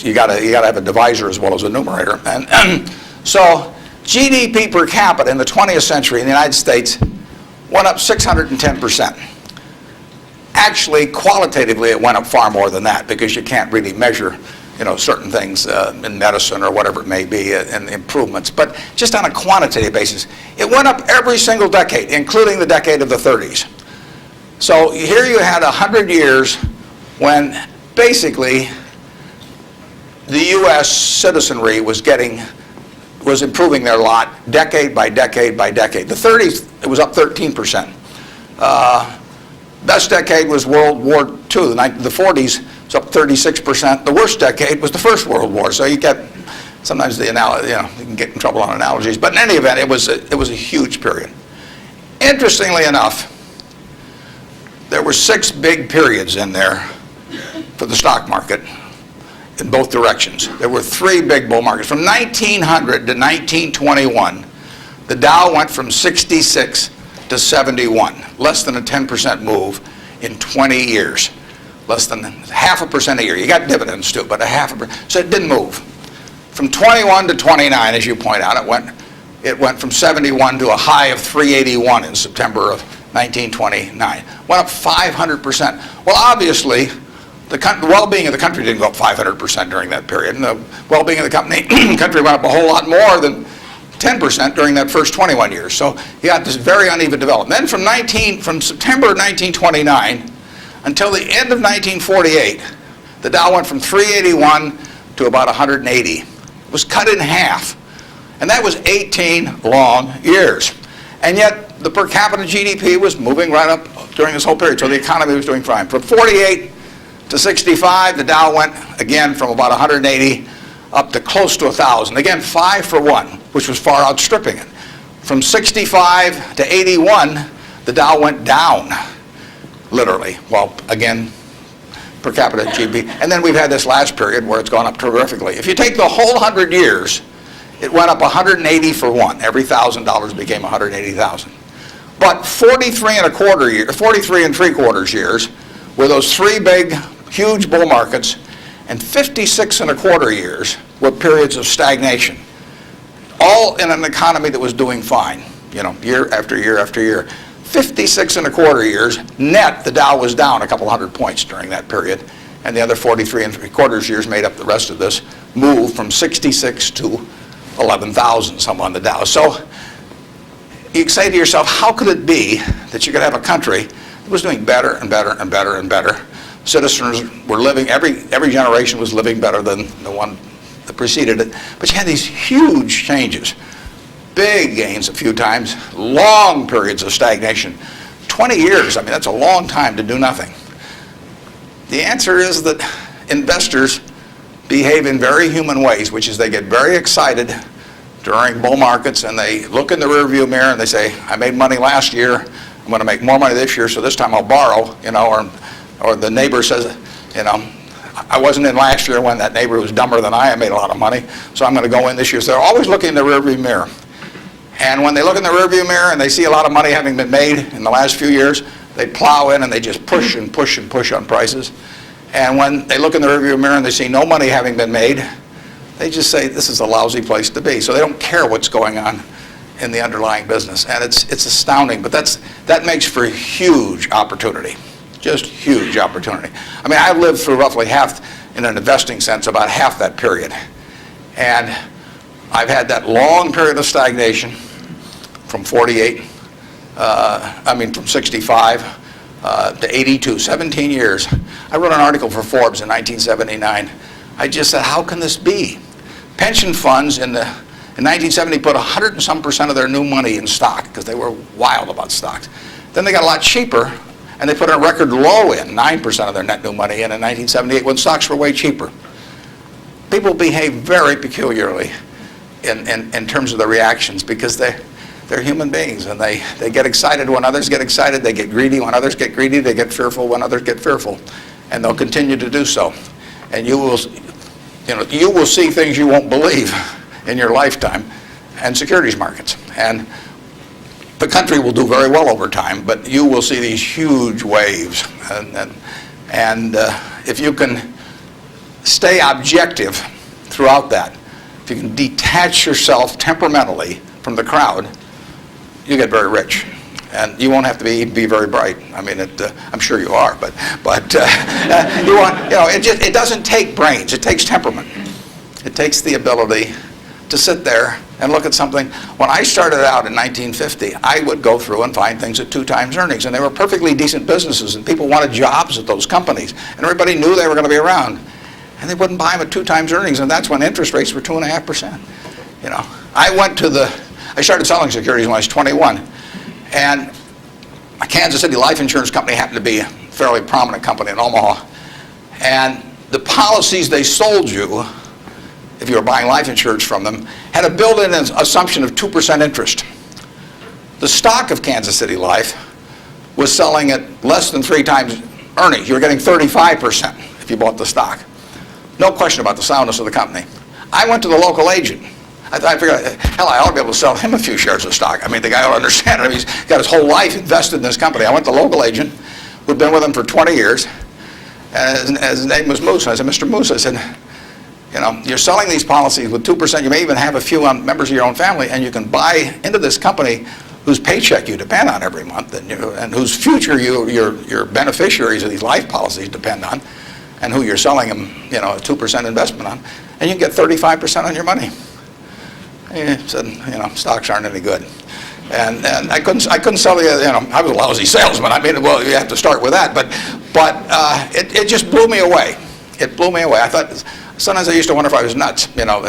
you got to have a divisor as well as a numerator. And so GDP per capita in the 20th century in the United States went up 610%. Actually, qualitatively, it went up far more than that, because you can't really measure certain things in medicine or whatever it may be, and improvements. But just on a quantitative basis, it went up every single decade, including the decade of the 30s. So here you had 100 years when basically the U.S. citizenry was improving their lot decade by decade by decade. The 30s, it was up 13%. Best decade was World War II. The 40s, it's up 36%. The worst decade was the First World War. So you get sometimes you can get in trouble on analogies. But in any event, it was a huge period. Interestingly enough, there were 6 big periods in there for the stock market in both directions. There were 3 big bull markets. From 1900 to 1921, the Dow went from 66 to 71, less than a 10% move in 20 years, less than 0.5% a year. You got dividends too, but 0.5%. So it didn't move. From 21 to 29, as you point out, it went it went from 71 to a high of 381 in September of 1929. Went up 500%. Well, obviously, the well-being of the country didn't go up 500% during that period. And the well-being of the country went up a whole lot more than 10% during that first 21 years. So you got this very uneven development. Then from September of 1929 until the end of 1948, the Dow went from 381 to about 180. It was cut in half. And that was 18 long years. And yet the per capita GDP was moving right up during this whole period. So the economy was doing fine. From 48 to 65, the Dow went again from about 180 up to close to 1,000. Again, 5 for 1, which was far outstripping it. From 65 to 81, the Dow went down, literally. Well, again, per capita GDP. And then we've had this last period where it's gone up terrifically. If you take the whole 100 years, it went up 180 for 1. Every $1,000 became 180,000. But 43 and 3/4 years were those 3 big, huge bull markets, and 56 and a quarter years were periods of stagnation. All in an economy that was doing fine, year after year after year. 56 and a quarter years, net, the Dow was down a couple hundred points during that period, and the other 43 and 3/4 years made up the rest of this move from 66 to 11,000 some on the Dow. So you say to yourself, how could it be that you could have a country that was doing better and better and better and better? Citizens were living, every generation was living better than the one that preceded it. But you had these huge changes, big gains a few times, long periods of stagnation. 20 years, I mean, that's a long time to do nothing. The answer is that investors behave in very human ways, which is they get very excited during bull markets and they look in the rearview mirror and they say, I made money last year, I'm going to make more money this year, so this time I'll borrow, or the neighbor says, I wasn't in last year when that neighbor was dumber than I made a lot of money, so I'm going to go in this year. So they're always looking in the rearview mirror. And when they look in the rearview mirror and they see a lot of money having been made in the last few years, they plow in and they just push and push and push on prices. And when they look in the rearview mirror and they see no money having been made, they just say this is a lousy place to be. So they don't care what's going on in the underlying business. And it's astounding, but that makes for huge opportunity, just huge opportunity. I mean, I've lived through roughly half, in an investing sense, about half that period. And I've had that long period of stagnation from 65 to 82, 17 years. I wrote an article for Forbes in 1979. I just said, how can this be? Pension funds in 1970 put 100 and some % of their new money in stock because they were wild about stocks. Then they got a lot cheaper and they put a record low in, 9% of their net new money in 1978 when stocks were way cheaper. People behave very peculiarly in terms of the reactions because they're human beings and they get excited when others get excited, they get greedy when others get greedy, they get fearful when others get fearful, and they'll continue to do so. And you will see things you won't believe in your lifetime and securities markets. And the country will do very well over time, but you will see these huge waves. And if you can stay objective throughout that, if you can detach yourself temperamentally from the crowd, you get very rich. And you won't have to be very bright. I mean, I'm sure you are, but it doesn't take brains. It takes temperament. It takes the ability to sit there and look at something. When I started out in 1950, I would go through and find things at 2 times earnings, and they were perfectly decent businesses, and people wanted jobs at those companies, and everybody knew they were going to be around, and they wouldn't buy them at 2 times earnings, and that's when interest rates were 2.5%. I started selling securities when I was 21, and a Kansas City life insurance company happened to be a fairly prominent company in Omaha, and the policies they sold you, if you were buying life insurance from them, had a built-in assumption of 2% interest. The stock of Kansas City Life was selling at less than 3 times earnings. You were getting 35% if you bought the stock. No question about the soundness of the company. I went to the local agent. I figured, hell, I ought to be able to sell him a few shares of stock. I mean, the guy ought to understand it. He's got his whole life invested in this company. I went to the local agent who'd been with him for 20 years, and his name was Moose. And I said, Mr. Moose, I said, You know, you're selling these policies with 2%. You may even have a few on members of your own family, and you can buy into this company whose paycheck you depend on every month, and whose future your beneficiaries of these life policies depend on, and who you're selling them, you know, a 2% investment on, and you can get 35% on your money. And he said, you know, stocks aren't any good. And I couldn't sell you, you know, I was a lousy salesman. I mean, well, you have to start with that, but it just blew me away. It blew me away. I thought, sometimes I used to wonder if I was nuts, you know,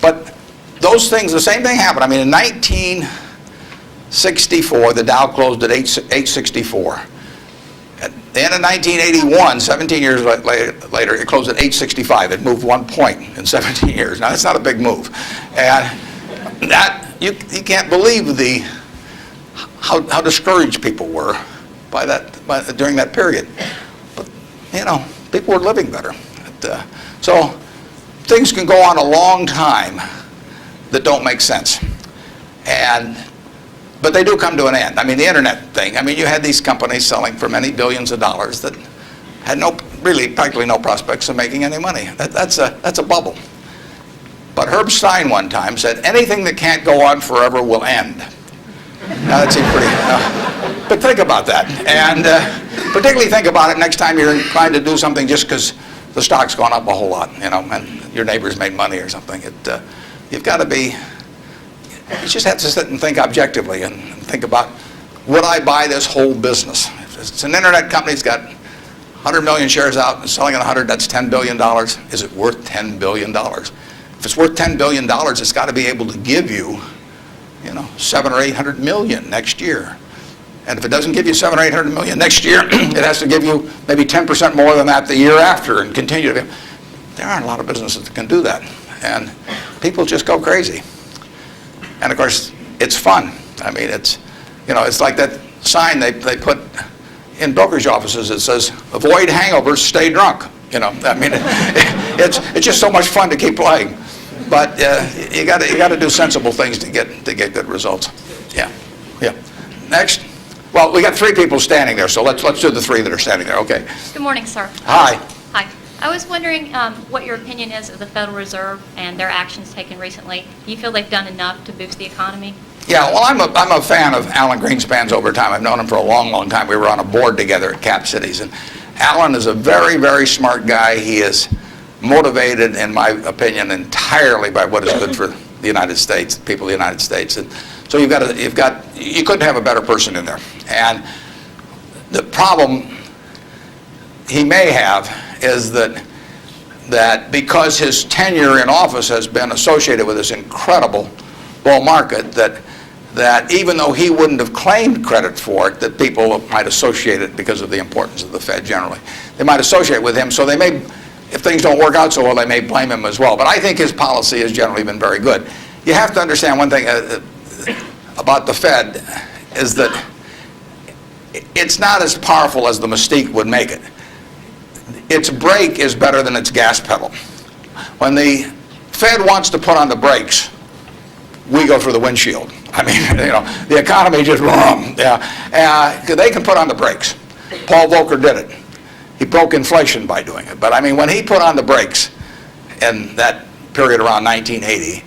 but those things, the same thing happened. I mean, in 1964, the Dow closed at 864. At the end of 1981, 17 years later, it closed at 865. It moved 1 point in 17 years. Now, that's not a big move. And that, you can't believe how discouraged people were during that period. But, you know, people were living better. So things can go on a long time that don't make sense. But they do come to an end. I mean, the internet thing, I mean, you had these companies selling for many billions of dollars that had practically no prospects of making any money. That's a bubble. But Herb Stein one time said, anything that can't go on forever will end. Now, that seems pretty, but think about that. And particularly think about it next time you're inclined to do something just because the stock's gone up a whole lot, you know, and your neighbor's made money or something. You've got to be, you just have to sit and think objectively and think about, would I buy this whole business? If it's an internet company that's got 100 million shares out and selling at 100, that's $10 billion. Is it worth $10 billion? If it's worth $10 billion, it's got to be able to give you, you know, 700 or 800 million next year. And if it doesn't give you 700 or 800 million next year, it has to give you maybe 10% more than that the year after and continue to. There aren't a lot of businesses that can do that. And people just go crazy. And of course, it's fun. I mean, it's like that sign they put in brokerage offices that says, avoid hangovers, stay drunk. You know, I mean, it's just so much fun to keep playing. But you got to do sensible things to get good results. Yeah. Next. Well, we got 3 people standing there, so let's do the 3 that are standing there. Okay. Good morning, sir. Hi. Hi. I was wondering what your opinion is of the Federal Reserve and their actions taken recently. Do you feel they've done enough to boost the economy? Yeah, well, I'm a fan of Alan Greenspan's over time. I've known him for a long, long time. We were on a board together at Cap Cities, and Alan is a very, very smart guy. He is motivated, in my opinion, entirely by what is good for the United States, the people of the United States. And so you couldn't have a better person in there. And the problem he may have is that because his tenure in office has been associated with this incredible bull market, that even though he wouldn't have claimed credit for it, that people might associate it because of the importance of the Fed generally. They might associate with him, so they may, if things don't work out so well, they may blame him as well. But I think his policy has generally been very good. You have to understand one thing about the Fed is that it's not as powerful as the mystique would make it. Its brake is better than its gas pedal. When the Fed wants to put on the brakes, we go through the windshield. I mean, you know, the economy just, they can put on the brakes. Paul Volcker did it. He broke inflation by doing it. But I mean, when he put on the brakes in that period around 1980,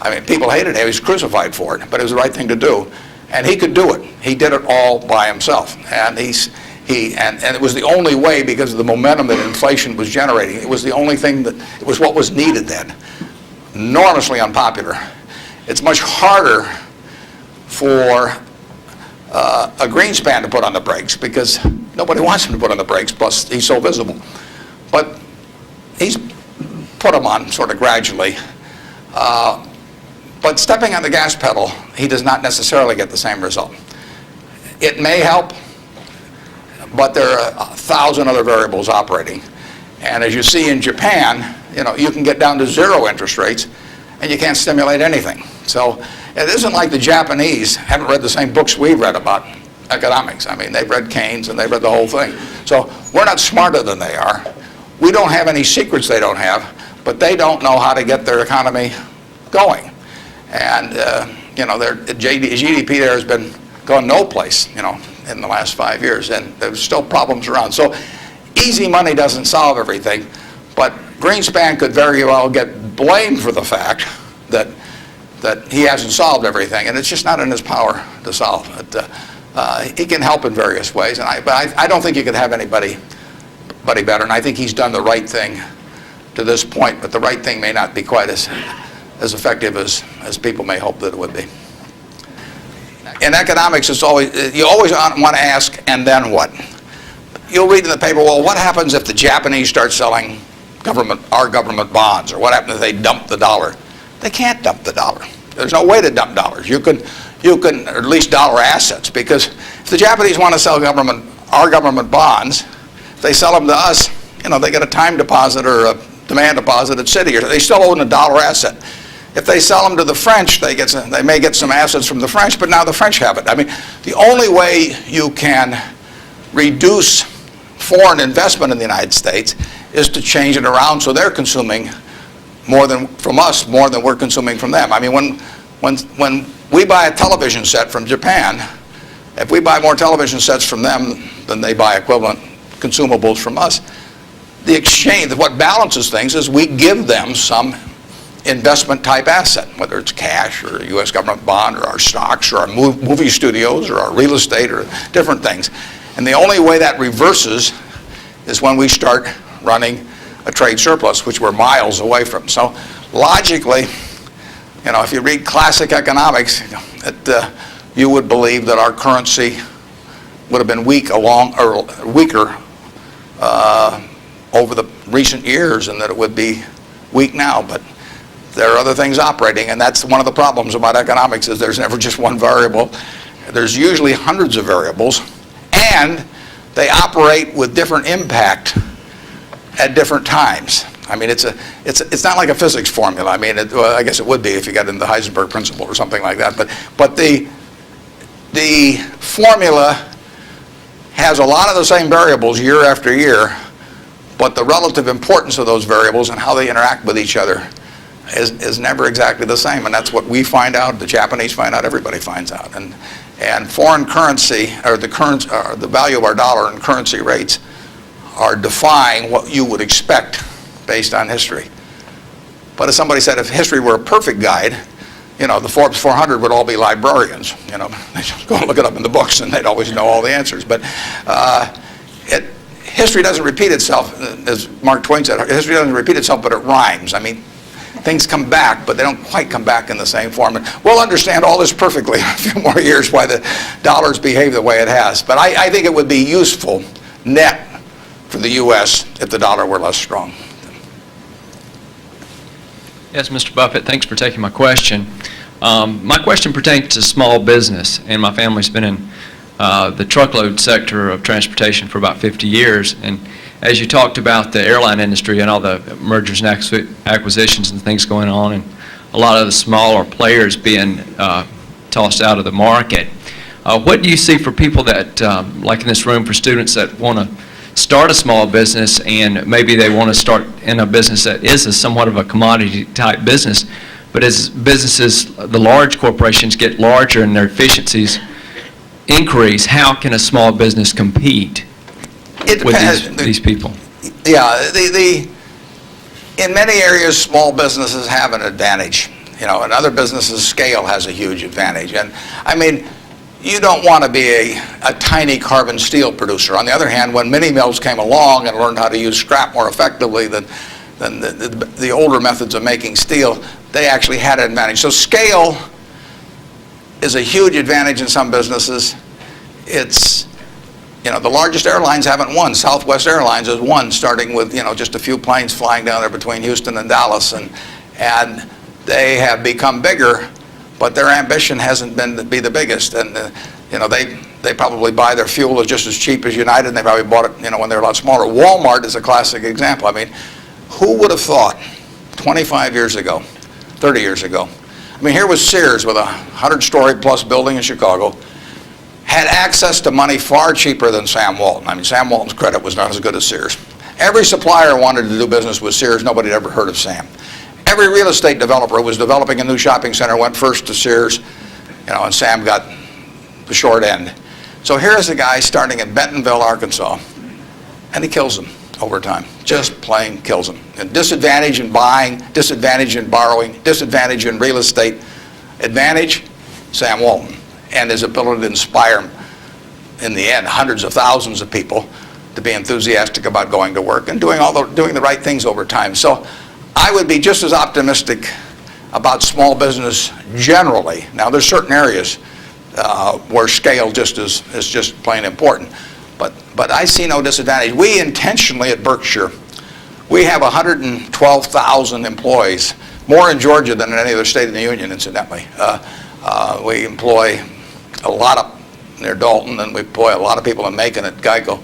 I mean, people hated him. He was crucified for it, but it was the right thing to do. And he could do it. He did it all by himself. And and it was the only way, because of the momentum that inflation was generating. It was the only thing it was what was needed then. Enormously unpopular. It's much harder for a Greenspan to put on the brakes because nobody wants him to put on the brakes, plus he's so visible. But he's put them on sort of gradually. But stepping on the gas pedal, he does not necessarily get the same result. It may help, but there are 1,000 other variables operating. And as you see in Japan, you know, you can get down to 0 interest rates and you can't stimulate anything. So it isn't like the Japanese haven't read the same books we've read about economics. I mean, they've read Keynes and they've read the whole thing. So we're not smarter than they are. We don't have any secrets they don't have, but they don't know how to get their economy going. And, you know, their GDP there has been going no place, you know, in the last 5 years, and there's still problems around. So easy money doesn't solve everything, but Greenspan could very well get blamed for the fact that he hasn't solved everything, and it's just not in his power to solve it. He can help in various ways, but I don't think you could have anybody better, and I think he's done the right thing to this point, but the right thing may not be quite as effective as people may hope that it would be. In economics, you always want to ask, and then what? You'll read in the paper, well, what happens if the Japanese start selling our government bonds, or what happens if they dump the dollar? They can't dump the dollar. There's no way to dump dollars. You can, or at least dollar assets, because if the Japanese want to sell our government bonds, if they sell them to us, they get a time deposit or a demand deposit at Citi, or they still own a dollar asset. If they sell them to the French, they may get some assets from the French, but now the French have it. I mean, the only way you can reduce foreign investment in the United States is to change it around so they're consuming more than we're consuming from them. I mean, when we buy a television set from Japan, if we buy more television sets from them than they buy equivalent consumables from us, the exchange, what balances things is we give them some investment type asset, whether it's cash or a U.S. government bond or our stocks or our movie studios or our real estate or different things. And the only way that reverses is when we start running a trade surplus, which we're miles away from. So logically, if you read classic economics, you would believe that our currency would have been weaker over the recent years, and that it would be weak now. But there are other things operating, and that's one of the problems about economics, is there's never just one variable. There's usually hundreds of variables, and they operate with different impact at different times. I mean, it's not like a physics formula. I mean, well, I guess it would be if you got into the Heisenberg principle or something like that. But the formula has a lot of the same variables year after year, but the relative importance of those variables and how they interact with each other is never exactly the same. And that's what we find out, the Japanese find out, everybody finds out. And foreign currency, or the value of our dollar and currency rates, are defying what you would expect based on history. But as somebody said, if history were a perfect guide, the Forbes 400 would all be librarians. They just go and look it up in the books, and they'd always know all the answers. But history doesn't repeat itself, as Mark Twain said. History doesn't repeat itself, but it rhymes. I mean, things come back, but they don't quite come back in the same form. And we'll understand all this perfectly in a few more years, why the dollar's behaved the way it has. But I think it would be useful net for the U.S. if the dollar were less strong. Yes, Mr. Buffett, thanks for taking my question. My question pertains to small business, and my family's been in the truckload sector of transportation for about 50 years. And as you talked about the airline industry and all the mergers and acquisitions and things going on, and a lot of the smaller players being tossed out of the market, what do you see for people that, like in this room, for students that want to start a small business, and maybe they want to start in a business that is somewhat of a commodity type business, but as businesses, the large corporations get larger and their efficiencies increase, how can a small business compete with these people? Yeah, in many areas, small businesses have an advantage. In other businesses, scale has a huge advantage. And I mean, you don't want to be a tiny carbon steel producer. On the other hand, when mini mills came along and learned how to use scrap more effectively than the older methods of making steel, they actually had an advantage. So scale is a huge advantage in some businesses. It's, the largest airlines haven't won. Southwest Airlines has won, starting with, just a few planes flying down there between Houston and Dallas. And they have become bigger, but their ambition hasn't been to be the biggest. And, they probably buy their fuel just as cheap as United, and they probably bought it, when they're a lot smaller. Walmart is a classic example. I mean, who would have thought 25 years ago, 30 years ago, I mean, here was Sears with a 100-story plus building in Chicago, had access to money far cheaper than Sam Walton. I mean, Sam Walton's credit was not as good as Sears. Every supplier wanted to do business with Sears. Nobody had ever heard of Sam. Every real estate developer who was developing a new shopping center went first to Sears, and Sam got the short end. So here's a guy starting in Bentonville, Arkansas, and he kills them. over time. Just plain kills them. And disadvantage in buying, disadvantage in borrowing, disadvantage in real estate. Advantage, Sam Walton, and his ability to inspire, in the end, hundreds of thousands of people to be enthusiastic about going to work and doing the right things over time. So I would be just as optimistic about small business generally. Now, there's certain areas where scale is just plain important. But I see no disadvantage. We intentionally at Berkshire, we have 112,000 employees, more in Georgia than in any other state in the union, incidentally. We employ a lot up near Dalton, and we employ a lot of people in Macon at Geico.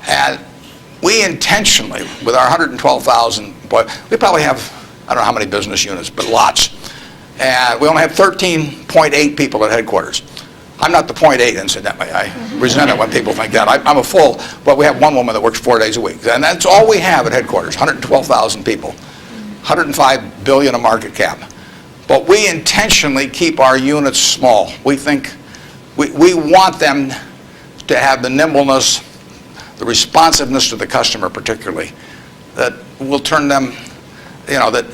And we intentionally, with our 112,000 employees, we probably have, I don't know how many business units, but lots. And we only have 13.8 people at headquarters. I'm not the 0.8, incidentally. I resent it when people think that. I'm a full, but we have one woman that works 4 days a week. And that's all we have at headquarters, 112,000 people, 105 billion a market cap. But we intentionally keep our units small. We think, we want them to have the nimbleness, the responsiveness to the customer particularly, that will turn them, that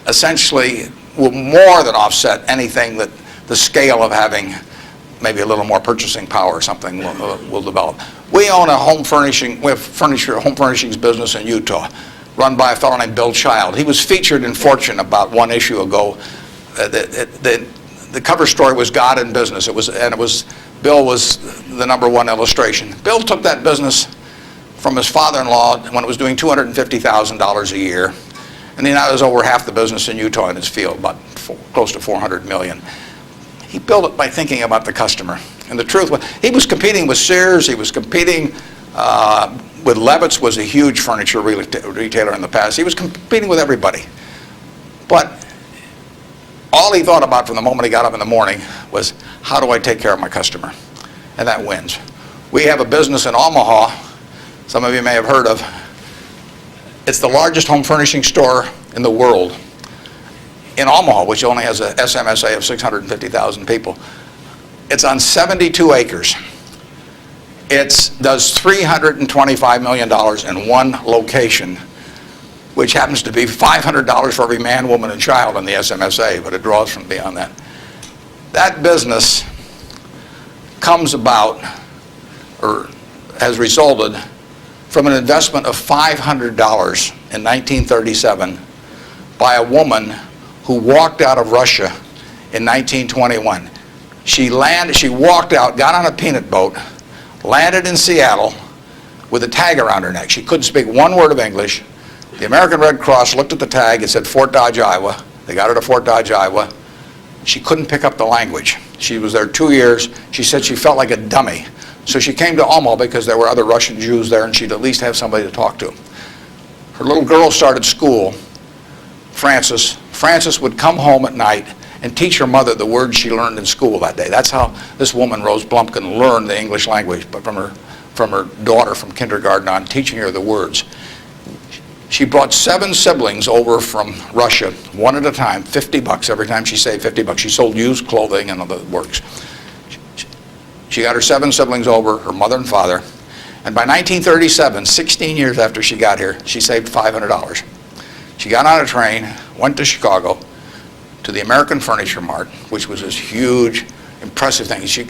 essentially will more than offset anything that the scale of having maybe a little more purchasing power or something will develop. We own a home furnishings business in Utah, run by a fellow named Bill Child. He was featured in Fortune about one issue ago. The cover story was God in Business. Bill was the #1 illustration. Bill took that business from his father-in-law when it was doing $250,000 a year, and he now has over half the business in Utah in his field, about close to $400 million. He built it by thinking about the customer. And the truth was, he was competing with Sears, he was competing with Levitt's, was a huge furniture retailer in the past. He was competing with everybody. But all he thought about from the moment he got up in the morning was, how do I take care of my customer? And that wins. We have a business in Omaha, some of you may have heard of. It's the largest home furnishing store in the world. In Omaha, which only has a SMSA of 650,000 people. It's on 72 acres. It does $325 million in one location, which happens to be $500 for every man, woman, and child in the SMSA, but it draws from beyond that. That business comes about, or has resulted, from an investment of $500 in 1937 by a woman who walked out of Russia in 1921. She walked out, got on a peanut boat, landed in Seattle with a tag around her neck. She couldn't speak one word of English. The American Red Cross looked at the tag. It said Fort Dodge, Iowa. They got her to Fort Dodge, Iowa. She couldn't pick up the language. She was there 2 years. She said she felt like a dummy. So she came to Omaha because there were other Russian Jews there, and she'd at least have somebody to talk to. Her little girl started school, Frances. Frances would come home at night and teach her mother the words she learned in school that day. That's how this woman, Rose Blumpkin, learned the English language, but from her daughter from kindergarten on, teaching her the words. She brought 7 siblings over from Russia, one at a time, $50 every time she saved $50. She sold used clothing and other works. She got her 7 siblings over, her mother and father, and by 1937, 16 years after she got here, she saved $500. She got on a train, went to Chicago, to the American Furniture Mart, which was this huge, impressive thing. She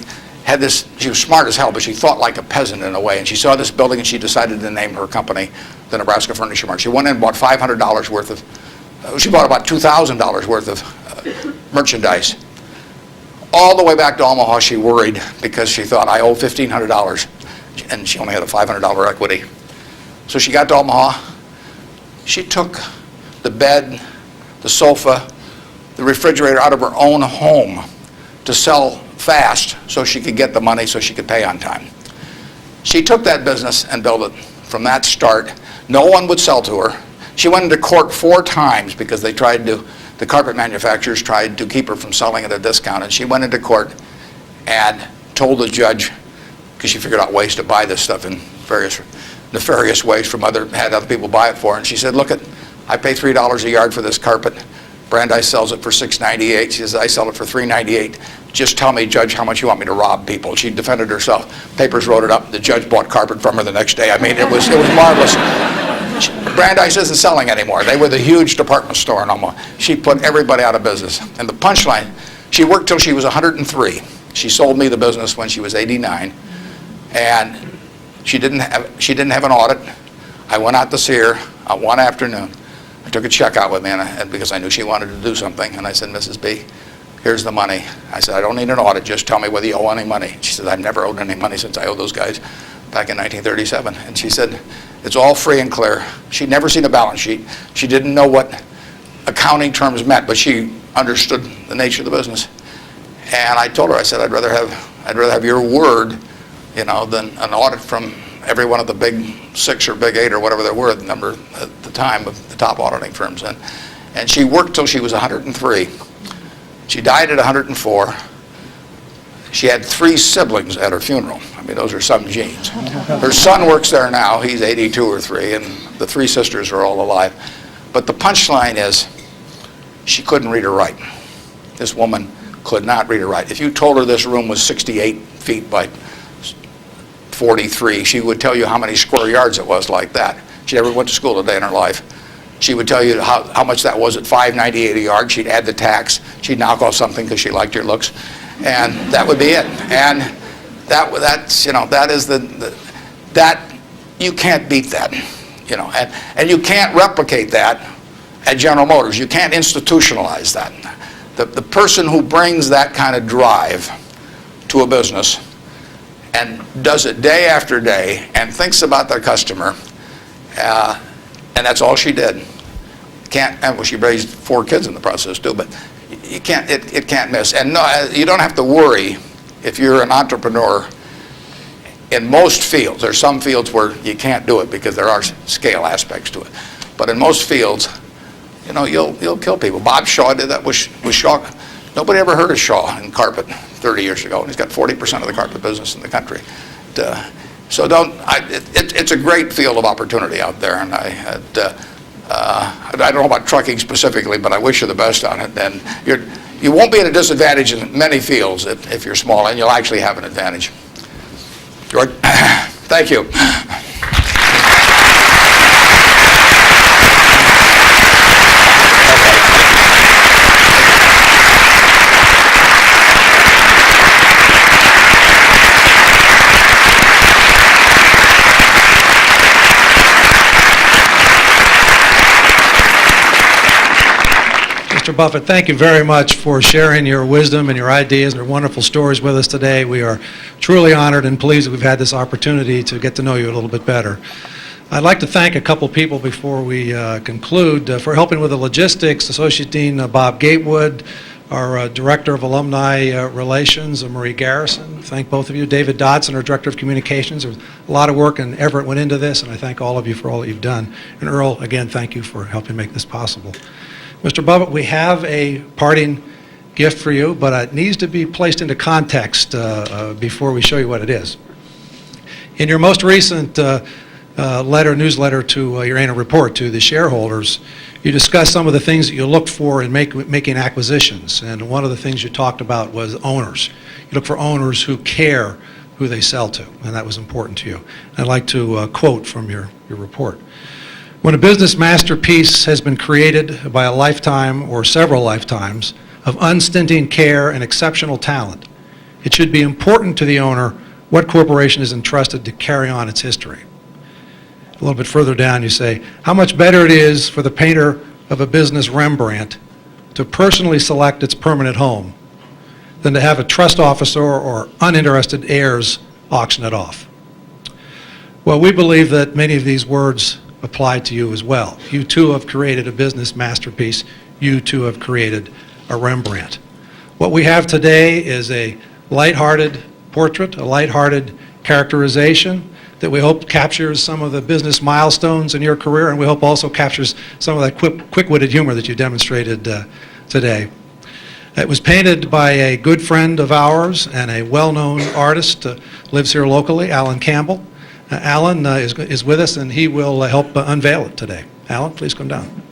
was smart as hell, but she thought like a peasant in a way, and she saw this building and she decided to name her company the Nebraska Furniture Mart. She went in and bought $500 worth of, she bought about $2,000 worth of merchandise. All the way back to Omaha, she worried because she thought, I owe $1,500, and she only had a $500 equity. So she got to Omaha. She took the bed, the sofa, the refrigerator out of her own home to sell fast so she could get the money so she could pay on time. She took that business and built it from that start. No one would sell to her. She went into court 4 times because the carpet manufacturers tried to keep her from selling at a discount, and she went into court and told the judge, because she figured out ways to buy this stuff in various nefarious ways from had other people buy it for her, and she said, look, I pay $3 a yard for this carpet. Brandeis sells it for $6.98. She says, I sell it for $3.98. Just tell me, Judge, how much you want me to rob people. She defended herself. Papers wrote it up. The judge bought carpet from her the next day. I mean, it was marvelous. Brandeis isn't selling anymore. They were the huge department store in Omaha. She put everybody out of business. And the punchline, she worked till she was 103. She sold me the business when she was 89. And she didn't have an audit. I went out to see her one afternoon. I took a check out with me because I knew she wanted to do something. And I said, Mrs. B, here's the money. I said, I don't need an audit. Just tell me whether you owe any money. She said, I've never owed any money since I owed those guys back in 1937. And she said, it's all free and clear. She'd never seen a balance sheet. She didn't know what accounting terms meant, but she understood the nature of the business. And I told her, I said, I'd rather have your word, than an audit from every one of the big 6 or big 8 or whatever there were, the number at the time of the top auditing firms. And she worked till she was 103. She died at 104. She had 3 siblings at her funeral. I mean, those are some genes. Her son works there now. He's 82 or 3, and the 3 sisters are all alive. But the punchline is, she couldn't read or write. This woman could not read or write. If you told her this room was 68 feet by 43, she would tell you how many square yards it was like that. She never went to school a day in her life. She would tell you how much that was at $5.98 a yard. She'd add the tax. She'd knock off something because she liked your looks. And that would be it. And that is that you can't beat that, and you can't replicate that at General Motors. You can't institutionalize that. The person who brings that kind of drive to a business and does it day after day and thinks about their customer, and that's all she did. She raised 4 kids in the process too, but you can't. It can't miss. And no, you don't have to worry if you're an entrepreneur. In most fields, there's some fields where you can't do it because there are scale aspects to it. But in most fields, you'll kill people. Bob Shaw did that with Shaw. Nobody ever heard of Shaw in carpet 30 years ago, and he's got 40% of the carpet business in the country. So it's a great field of opportunity out there, and I don't know about trucking specifically, but I wish you the best on it. And you won't be at a disadvantage in many fields if you're small, and you'll actually have an advantage. George, thank you. Mr. Buffett, thank you very much for sharing your wisdom and your ideas and your wonderful stories with us today. We are truly honored and pleased that we've had this opportunity to get to know you a little bit better. I'd like to thank a couple people before we conclude for helping with the logistics. Associate Dean Bob Gatewood, our Director of Alumni Relations, Marie Garrison. Thank both of you. David Dodson, our Director of Communications. There's a lot of work and effort went into this, and I thank all of you for all that you've done. And Earl, again, thank you for helping make this possible. Mr. Buffett, we have a parting gift for you, but it needs to be placed into context before we show you what it is. In your most recent newsletter to your annual report to the shareholders, you discussed some of the things that you look for in making acquisitions, and one of the things you talked about was owners. You look for owners who care who they sell to, and that was important to you. I'd like to quote from your report. When a business masterpiece has been created by a lifetime or several lifetimes of unstinting care and exceptional talent, it should be important to the owner what corporation is entrusted to carry on its history. A little bit further down you say, how much better it is for the painter of a business Rembrandt to personally select its permanent home than to have a trust officer or uninterested heirs auction it off. Well, we believe that many of these words apply to you as well. You too have created a business masterpiece. You too have created a Rembrandt. What we have today is a lighthearted portrait, a lighthearted characterization that we hope captures some of the business milestones in your career, and we hope also captures some of that quick-witted humor that you demonstrated today. It was painted by a good friend of ours and a well-known artist, lives here locally, Alan Campbell. Alan is with us, and he will help unveil it today. Alan, please come down.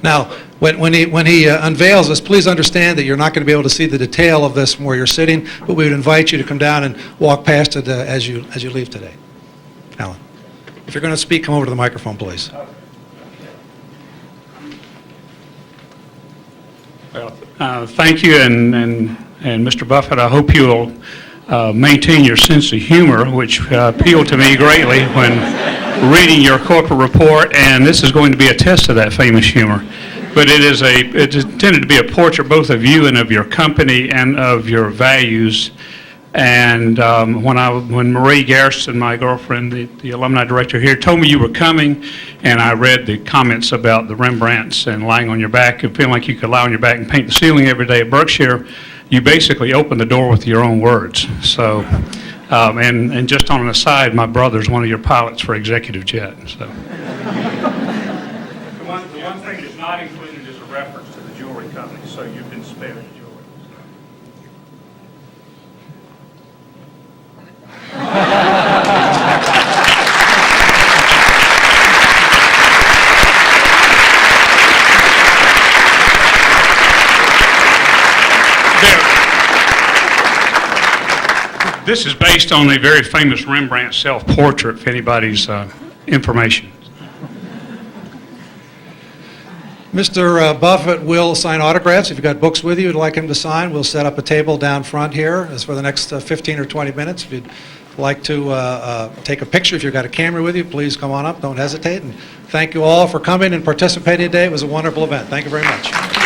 Now, when he unveils this, please understand that you're not going to be able to see the detail of this from where you're sitting, but we would invite you to come down and walk past it as you leave today. Alan. If you're going to speak, come over to the microphone, please. Thank you, and Mr. Buffett, I hope you'll maintain your sense of humor, which appealed to me greatly when reading your corporate report, and this is going to be a test of that famous humor. But it's intended to be a portrait both of you and of your company and of your values. And when Marie Garrison, my girlfriend, the alumni director here, told me you were coming, and I read the comments about the Rembrandts and lying on your back and feeling like you could lie on your back and paint the ceiling every day at Berkshire, you basically opened the door with your own words. So, and just on an aside, my brother's one of your pilots for Executive Jet. So. The one thing that's not included is a reference to the jewelry company, so you've been spared the jewelry. This is based on a very famous Rembrandt self-portrait, if anybody's information. Mr. Buffett will sign autographs. If you've got books with you you'd like him to sign, we'll set up a table down front here as for the next 15 or 20 minutes. If you'd like to take a picture, if you've got a camera with you, please come on up. Don't hesitate. And thank you all for coming and participating today. It was a wonderful event. Thank you very much.